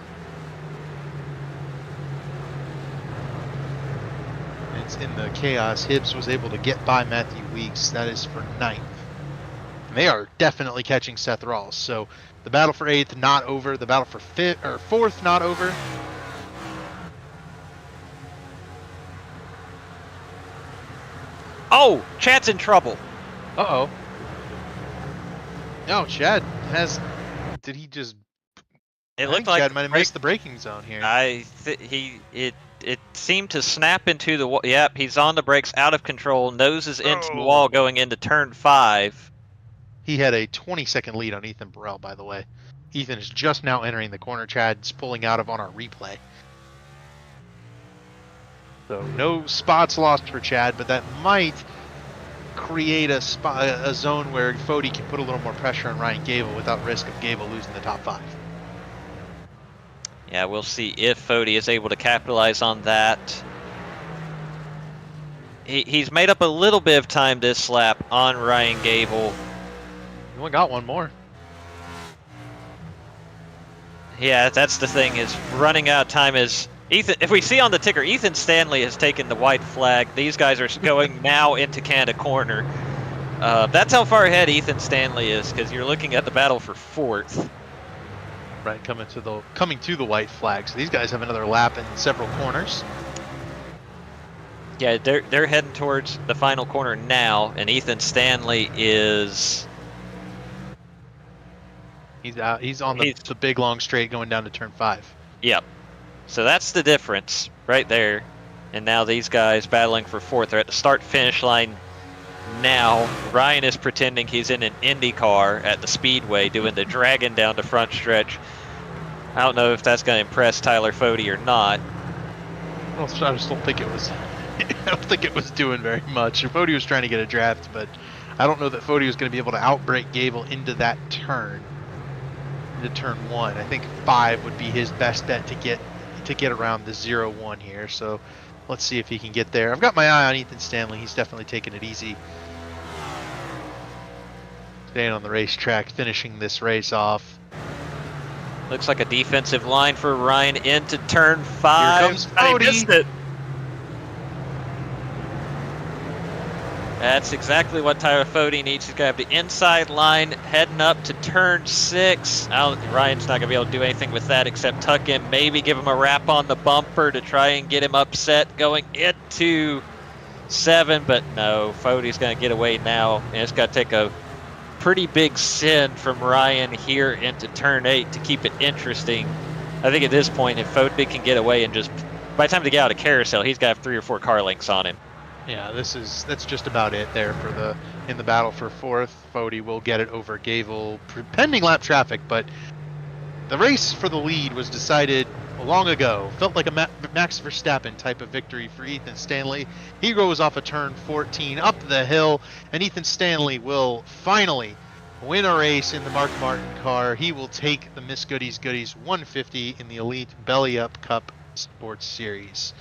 It's in the chaos. Hibbs was able to get by Matthew Weeks. That is for 9th. And they are definitely catching Seth Rawls. So the battle for 8th not over. The battle for 4th not over. Oh, Chad's in trouble. Uh-oh. No, Chad has... Did he just... It I looked think like Chad might have missed the braking zone here. It seemed to snap into the wall. Yep, he's on the brakes, out of control, noses into the wall going into turn 5. He had a 20-second lead on Ethan Burrell, by the way. Ethan is just now entering the corner Chad's pulling out of on our replay. So no spots lost for Chad, but that might create a zone where Fody can put a little more pressure on Ryan Gable without risk of Gable losing the top 5. Yeah, we'll see if Fody is able to capitalize on that. He's made up a little bit of time this lap on Ryan Gable. You only got one more. Yeah, that's the thing, is running out of time is... Ethan, if we see on the ticker, Ethan Stanley has taken the white flag. These guys are going now into Canada Corner. That's how far ahead Ethan Stanley is, because you're looking at the battle for 4th. Right, coming to the white flag. So these guys have another lap in several corners. Yeah, they're heading towards the final corner now, and Ethan Stanley is... He's out. He's on the big long straight going down to turn 5. Yep. So that's the difference right there. And now these guys battling for 4th. They're at the start-finish line now. Ryan is pretending he's in an Indy car at the Speedway doing the dragon down the front stretch. I don't know if that's going to impress Tyler Fody or not. Well, I just don't think it was. I don't think it was doing very much. Fody was trying to get a draft, but I don't know that Fody was going to be able to outbrake Gable into that turn, into turn 1. I think 5 would be his best bet to get around the 0-1 here. So let's see if he can get there. I've got my eye on Ethan Stanley. He's definitely taking it easy. Staying on the racetrack, finishing this race off. Looks like a defensive line for Ryan into turn 5. Here comes Fody. He missed it. That's exactly what Tyler Fody needs. He's got to have the inside line heading up to turn 6. Ryan's not going to be able to do anything with that except tuck in, maybe give him a wrap on the bumper to try and get him upset going into 7. But no, Fody's going to get away now. And it's got to take a pretty big sin from Ryan here into turn 8 to keep it interesting. I think at this point, if Fody can get away and just by the time they get out of carousel, he's got to have 3 or 4 car lengths on him. Yeah, that's just about it there for in the battle for fourth. Fody will get it over Gavel, pending lap traffic, but the race for the lead was decided long ago. Felt like a Max Verstappen type of victory for Ethan Stanley. He goes off a turn 14 up the hill, and Ethan Stanley will finally win a race in the Mark Martin car. He will take the Miss Goodies 150 in the Elite Belly Up Cup Sports Series.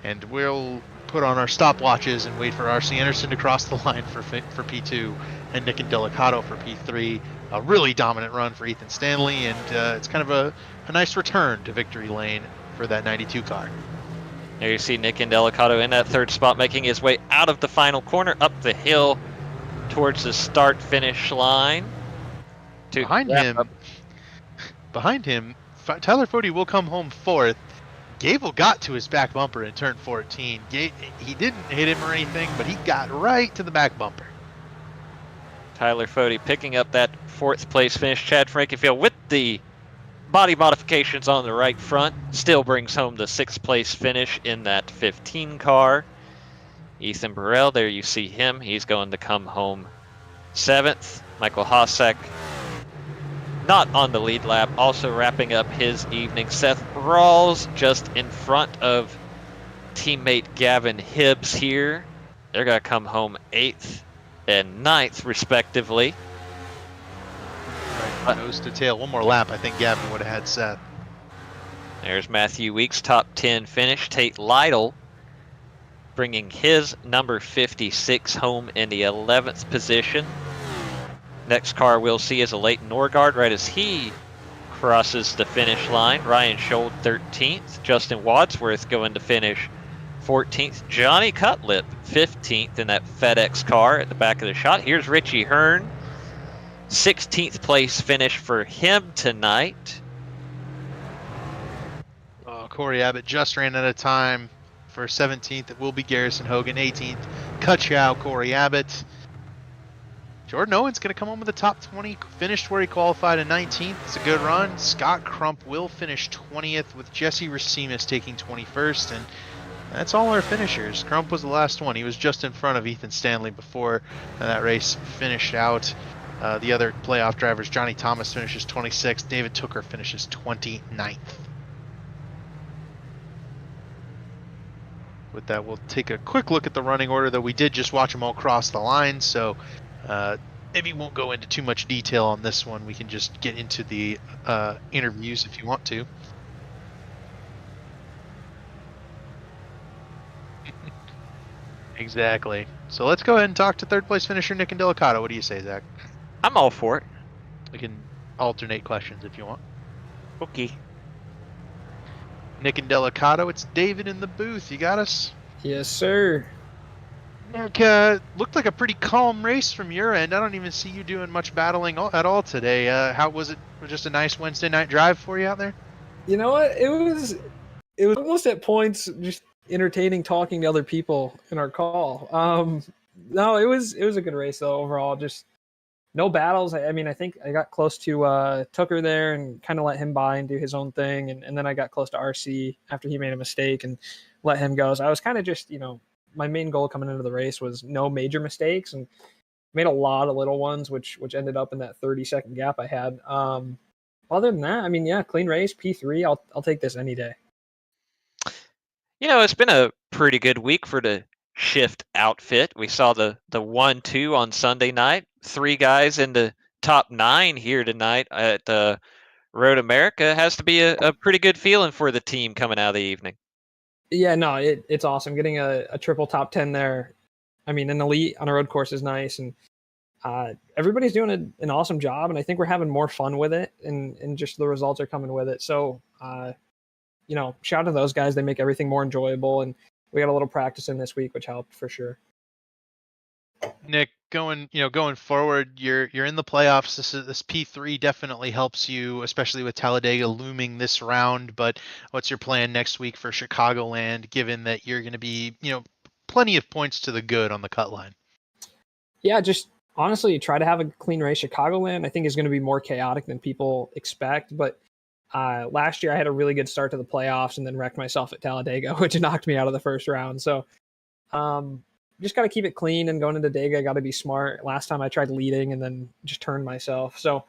And we'll put on our stopwatches and wait for RC Anderson to cross the line for P2 and Nick and Delicato for P3. A really dominant run for Ethan Stanley, and it's kind of a nice return to victory lane for that 92 car. There you see Nick and Delicato in that third spot, making his way out of the final corner, up the hill towards the start-finish line. Behind him, Tyler Fody will come home fourth. Gable got to his back bumper in turn 14. He didn't hit him or anything, but he got right to the back bumper. Tyler Fody picking up that 4th place finish. Chad Frankenfield with the body modifications on the right front still brings home the 6th place finish in that 15 car. Ethan Burrell, there you see him. He's going to come home 7th. Michael Hossack not on the lead lap, also wrapping up his evening. Seth Rawls just in front of teammate Gavin Hibbs here. They're going to come home 8th and 9th, respectively. Right, nose to tail. One more lap, I think Gavin would have had Seth. There's Matthew Weeks' top 10 finish. Tate Lytle bringing his number 56 home in the 11th position. Next car we'll see is a Leighton Norgard right as he crosses the finish line. Ryan Schold 13th. Justin Wadsworth going to finish 14th. Johnny Cutlip 15th in that FedEx car at the back of the shot. Here's Richie Hearn. 16th place finish for him tonight. Corey Abbott just ran out of time for 17th. It will be Garrison Hogan. 18th, Kutchow, Corey Abbott. Jordan Owen's going to come home with the top 20, finished where he qualified in 19th. It's a good run. Scott Crump will finish 20th with Jesse Racimus taking 21st, and that's all our finishers. Crump was the last one. He was just in front of Ethan Stanley before that race finished out. The other playoff drivers, Johnny Thomas finishes 26th. David Tooker finishes 29th. With that, we'll take a quick look at the running order, though we did just watch them all cross the line, so maybe won't go into too much detail on this one. We can just get into the interviews if you want to. Exactly. So let's go ahead and talk to third place finisher Nick and Delicato. What do you say, Zach? I'm all for it. We can alternate questions if you want. Okay. Nick and Delicato, it's David in the booth. You got us? Yes, sir. Nick, looked like a pretty calm race from your end. I don't even see you doing much battling at all today. How was it? Just a nice Wednesday night drive for you out there? You know what? It was almost at points just entertaining talking to other people in our call. No, it was a good race though overall. Just no battles. I mean, I think I got close to Tooker there and kind of let him by and do his own thing, and then I got close to RC after he made a mistake and let him go. So I was kind of just, my main goal coming into the race was no major mistakes, and made a lot of little ones, which ended up in that 30-second gap I had. Other than that, I mean, yeah, clean race, P3. I'll take this any day. It's been a pretty good week for the shift outfit. We saw the 1-2 on Sunday night. 3 guys in the top 9 here tonight at Road America. Has to be a pretty good feeling for the team coming out of the evening. Yeah, no, it's awesome. Getting a triple top 10 there. I mean, an elite on a road course is nice, and everybody's doing an awesome job, and I think we're having more fun with it, and just the results are coming with it. So, shout out to those guys. They make everything more enjoyable, and we got a little practice in this week, which helped for sure. Nick, going forward, you're in the playoffs. This P3 definitely helps you, especially with Talladega looming this round. But what's your plan next week for Chicagoland, given that you're going to be, plenty of points to the good on the cut line? Yeah, just honestly try to have a clean race. Chicagoland, I think, is going to be more chaotic than people expect, but Last year I had a really good start to the playoffs and then wrecked myself at Talladega, which knocked me out of the first round. So just got to keep it clean, and going into Dega, I got to be smart. Last time I tried leading and then just turned myself. So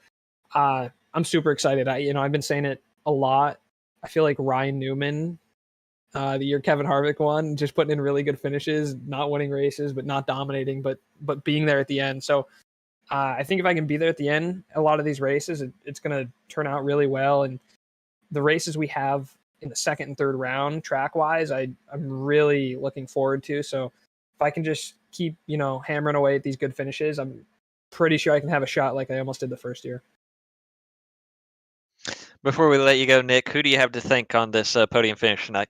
I'm super excited. I've been saying it a lot. I feel like Ryan Newman, the year Kevin Harvick won, just putting in really good finishes, not winning races, but not dominating, but being there at the end. So I think if I can be there at the end, a lot of these races, it's going to turn out really well. And the races we have in the second and third round, track wise, I'm really looking forward to. So if I can just keep, hammering away at these good finishes, I'm pretty sure I can have a shot like I almost did the first year. Before we let you go, Nick, who do you have to thank on this podium finish tonight?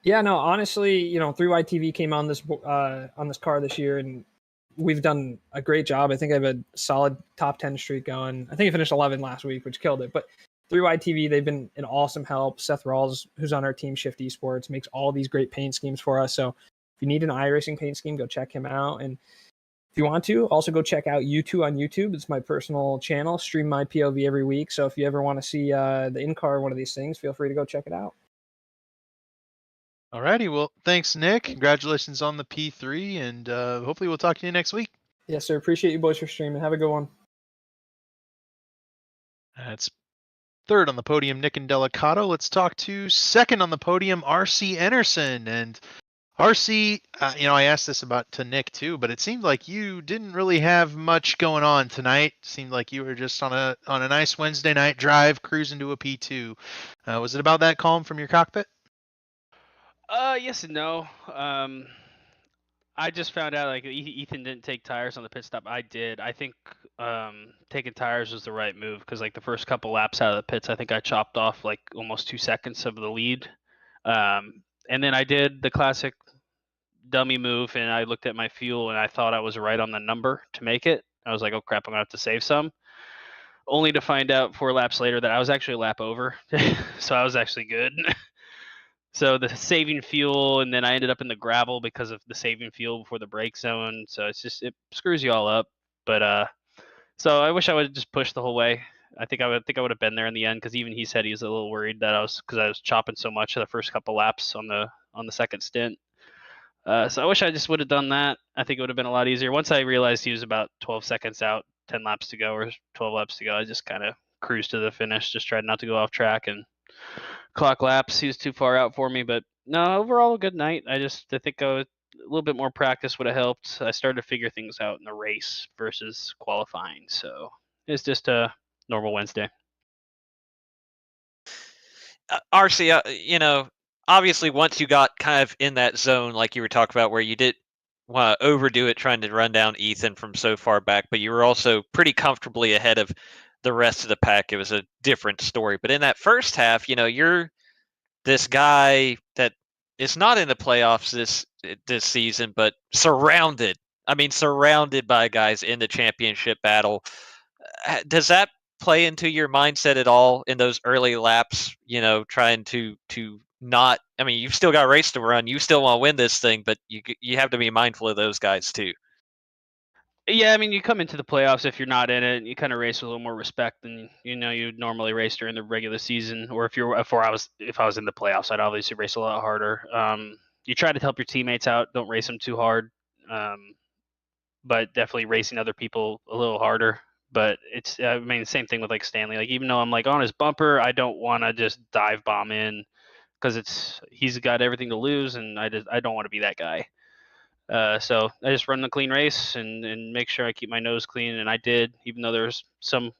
Yeah, no, honestly, 3Y TV came on this car this year, and we've done a great job. I think I have a solid top 10 streak going. I think I finished 11 last week, which killed it. But 3Y TV, they've been an awesome help. Seth Rawls, who's on our team, Shift Esports, makes all these great paint schemes for us. So if you need an iRacing paint scheme, go check him out. And if you want to, also go check out U2 on YouTube. It's my personal channel. Stream my POV every week. So if you ever want to see the in-car one of these things, feel free to go check it out. Alrighty, well, thanks, Nick. Congratulations on the P3, and hopefully we'll talk to you next week. Yes, sir. Appreciate you boys for streaming. Have a good one. That's third on the podium, Nick and Delicato. Let's talk to second on the podium, RC Enerson. And RC, I asked this to Nick too, but it seemed like you didn't really have much going on tonight. Seemed like you were just on a nice Wednesday night drive, cruising to a P2. Was it about that calm from your cockpit? Yes and no. I just found out Ethan didn't take tires on the pit stop. I did. I think taking tires was the right move because the first couple laps out of the pits, I think I chopped off almost 2 seconds of the lead. And then I did the classic dummy move, and I looked at my fuel and I thought I was right on the number to make it. I was like, oh crap, I'm gonna have to save some. Only to find out 4 laps later that I was actually a lap over. So I was actually good. So the saving fuel, and then I ended up in the gravel because of the saving fuel before the brake zone. So it screws you all up. But so I wish I would have just pushed the whole way. I think I would have been there in the end because even he said he was a little worried that I was chopping so much the first couple laps on the second stint. So I wish I just would have done that. I think it would have been a lot easier. Once I realized he was about 12 seconds out, 10 laps to go or 12 laps to go, I just kind of cruised to the finish. Just tried not to go off track and clock laps. He was too far out for me, but no, overall a good night. I think a little bit more practice would have helped. I started to figure things out in the race versus qualifying, so it's just a normal Wednesday. RC, obviously once you got kind of in that zone, like you were talking about, where you did want to overdo it trying to run down Ethan from so far back, but you were also pretty comfortably ahead of the rest of the pack. It was a different story. But in that first half, you're this guy that is not in the playoffs this season, but surrounded by guys in the championship battle. Does that play into your mindset at all in those early laps, trying to not, you've still got a race to run, you still want to win this thing, but you have to be mindful of those guys too. Yeah, you come into the playoffs, if you're not in it, you kind of race with a little more respect than you'd normally race during the regular season. Or if I was in the playoffs, I'd obviously race a lot harder. You try to help your teammates out, don't race them too hard, but definitely racing other people a little harder. But it's same thing with Stanley. Even though I'm on his bumper, I don't want to just dive bomb in because he's got everything to lose, and I don't want to be that guy. So I just run the clean race and make sure I keep my nose clean, and I did, even though there's some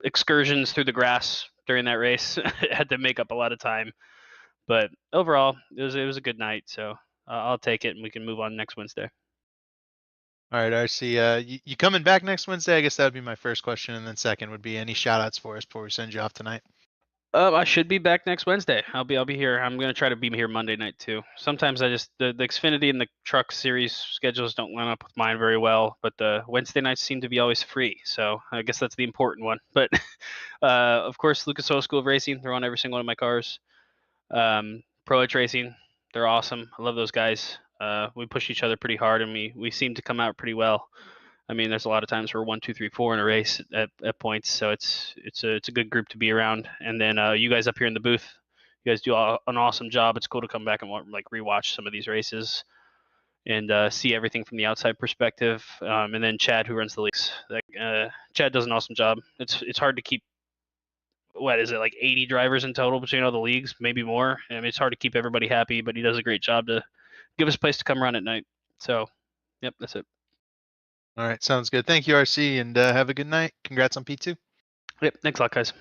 excursions through the grass during that race. I had to make up a lot of time, but overall it was a good night. So I'll take it, and we can move on next Wednesday. All right, RC, you coming back next Wednesday? I guess that would be my first question, and then second would be any shout outs for us before we send you off tonight. I should be back next Wednesday. I'll be here. I'm gonna try to be here Monday night too. Sometimes the Xfinity and the Truck Series schedules don't line up with mine very well, but the Wednesday nights seem to be always free. So I guess that's the important one. But of course, Lucas Oil School of Racing. They're on every single one of my cars. Pro Edge Racing. They're awesome. I love those guys. We push each other pretty hard, and we seem to come out pretty well. I mean, there's a lot of times we're 1, 2, 3, 4 in a race at points, so it's a good group to be around. And then you guys up here in the booth, you guys do an awesome job. It's cool to come back and like rewatch some of these races and see everything from the outside perspective. And then Chad, who runs the leagues, Chad does an awesome job. It's hard to keep, what is it, like 80 drivers in total between all the leagues, maybe more. I mean, it's hard to keep everybody happy, but he does a great job to give us a place to come run at night. So, yep, that's it. All right, sounds good. Thank you, RC, and have a good night. Congrats on P2. Yep, thanks a lot, guys.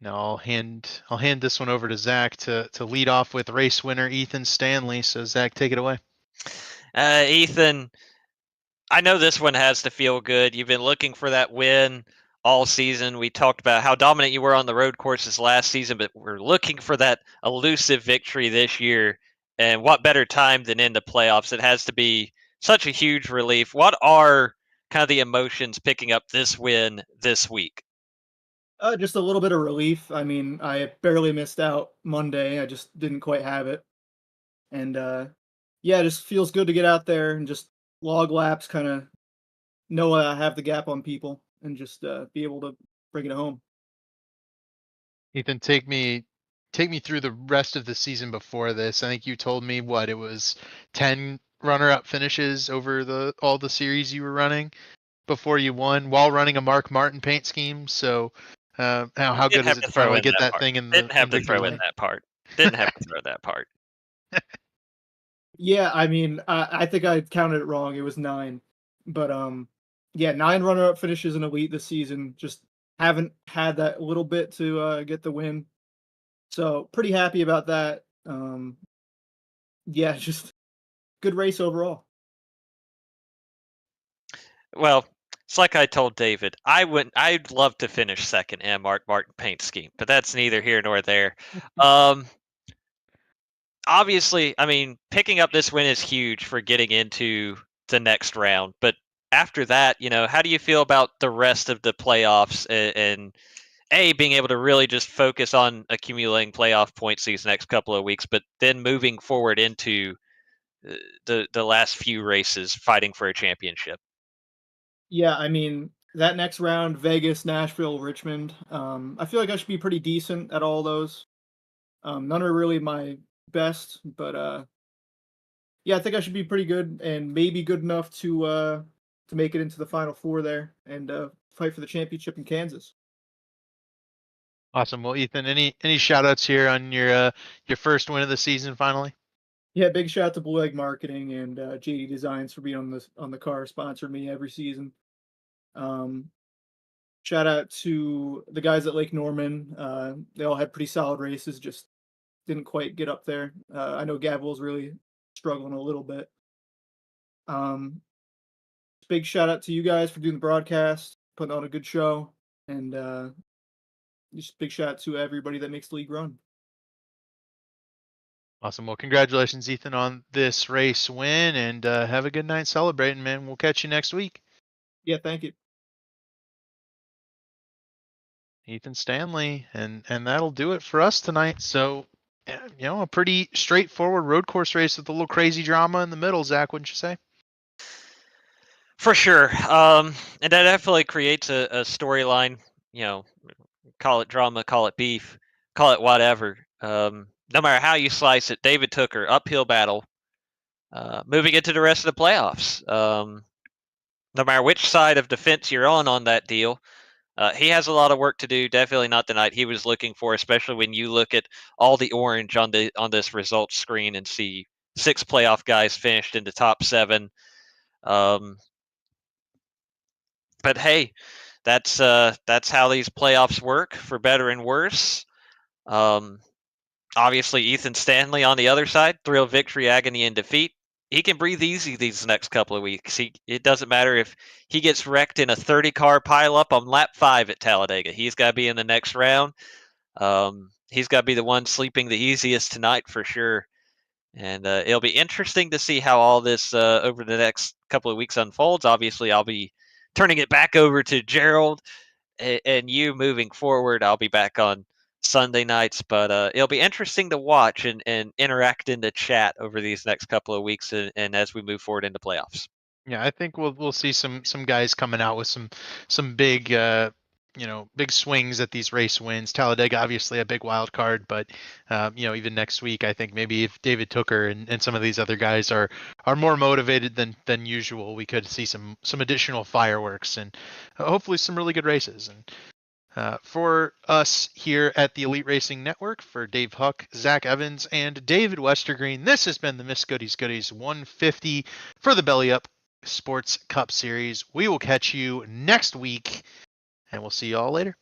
Now I'll hand this one over to Zach to lead off with race winner Ethan Stanley. So Zach, take it away. Ethan, I know this one has to feel good. You've been looking for that win all season. We talked about how dominant you were on the road courses last season, but we're looking for that elusive victory this year. And what better time than in the playoffs? It has to be such a huge relief. What are kind of the emotions picking up this win this week? Just a little bit of relief. I mean, I barely missed out Monday. I just didn't quite have it. And yeah, it just feels good to get out there and just log laps, kind of know I have the gap on people and just be able to bring it home. Ethan, take me through the rest of the season before this. I think you told me what it was 10 runner-up finishes over all the series you were running before you won while running a Mark Martin paint scheme. So how good is it to finally get that thing in the Didn't have to throw in that part. Didn't have to throw that part. Yeah, I mean, I think I counted it wrong. It was 9. But yeah, 9 runner-up finishes in Elite this season. Just haven't had that little bit to get the win. So pretty happy about that. Yeah, just good race overall. Well, it's like I told David, I'd love to finish second in Mark Martin paint scheme, but that's neither here nor there. Obviously, I mean, picking up this win is huge for getting into the next round. But after that, how do you feel about the rest of the playoffs and being able to really just focus on accumulating playoff points these next couple of weeks, but then moving forward into the last few races fighting for a championship? Yeah, I mean, that next round, Vegas, Nashville, Richmond, I feel like I should be pretty decent at all those. None are really my best, but yeah, I think I should be pretty good and maybe good enough to make it into the Final Four there and fight for the championship in Kansas. Awesome. Well, Ethan, any shout outs here on your first win of the season finally? Yeah, big shout out to Blue Egg Marketing and JD Designs for being on the car, sponsor me every season. Shout out to the guys at Lake Norman. They all had pretty solid races, just didn't quite get up there. I know Gavel's really struggling a little bit. Big shout out to you guys for doing the broadcast, putting on a good show, and just big shout out to everybody that makes the league run. Awesome. Well, congratulations, Ethan, on this race win, and have a good night celebrating, man. We'll catch you next week. Yeah, thank you. Ethan Stanley, and that'll do it for us tonight. So, a pretty straightforward road course race with a little crazy drama in the middle, Zach, wouldn't you say? For sure. And that definitely creates a storyline, call it drama, call it beef, call it whatever. No matter how you slice it, David Tooker, uphill battle, moving into the rest of the playoffs. No matter which side of the fence you're on that deal, he has a lot of work to do. Definitely not the night he was looking for, especially when you look at all the orange on this results screen and see 6 playoff guys finished in the top 7. But hey, that's how these playoffs work, for better and worse. Obviously, Ethan Stanley on the other side, thrill, victory, agony, and defeat. He can breathe easy these next couple of weeks. It doesn't matter if he gets wrecked in a 30-car pileup on lap 5 at Talladega. He's got to be in the next round. He's got to be the one sleeping the easiest tonight for sure. And it'll be interesting to see how all this over the next couple of weeks unfolds. Obviously, I'll be turning it back over to Gerald and you moving forward. I'll be back on Sunday nights, but it'll be interesting to watch and interact in the chat over these next couple of weeks and as we move forward into playoffs. Yeah, I think we'll see some guys coming out with some big big swings at these race wins. Talladega obviously a big wild card, but even next week I think maybe if David Tooker and some of these other guys are more motivated than usual, we could see some additional fireworks and hopefully some really good races. And for us here at the Elite Racing Network, for Dave Huck, Zach Evans, and David Westergreen, this has been the Miss Goodies 150 for the Belly Up Sports Cup Series. We will catch you next week, and we'll see you all later.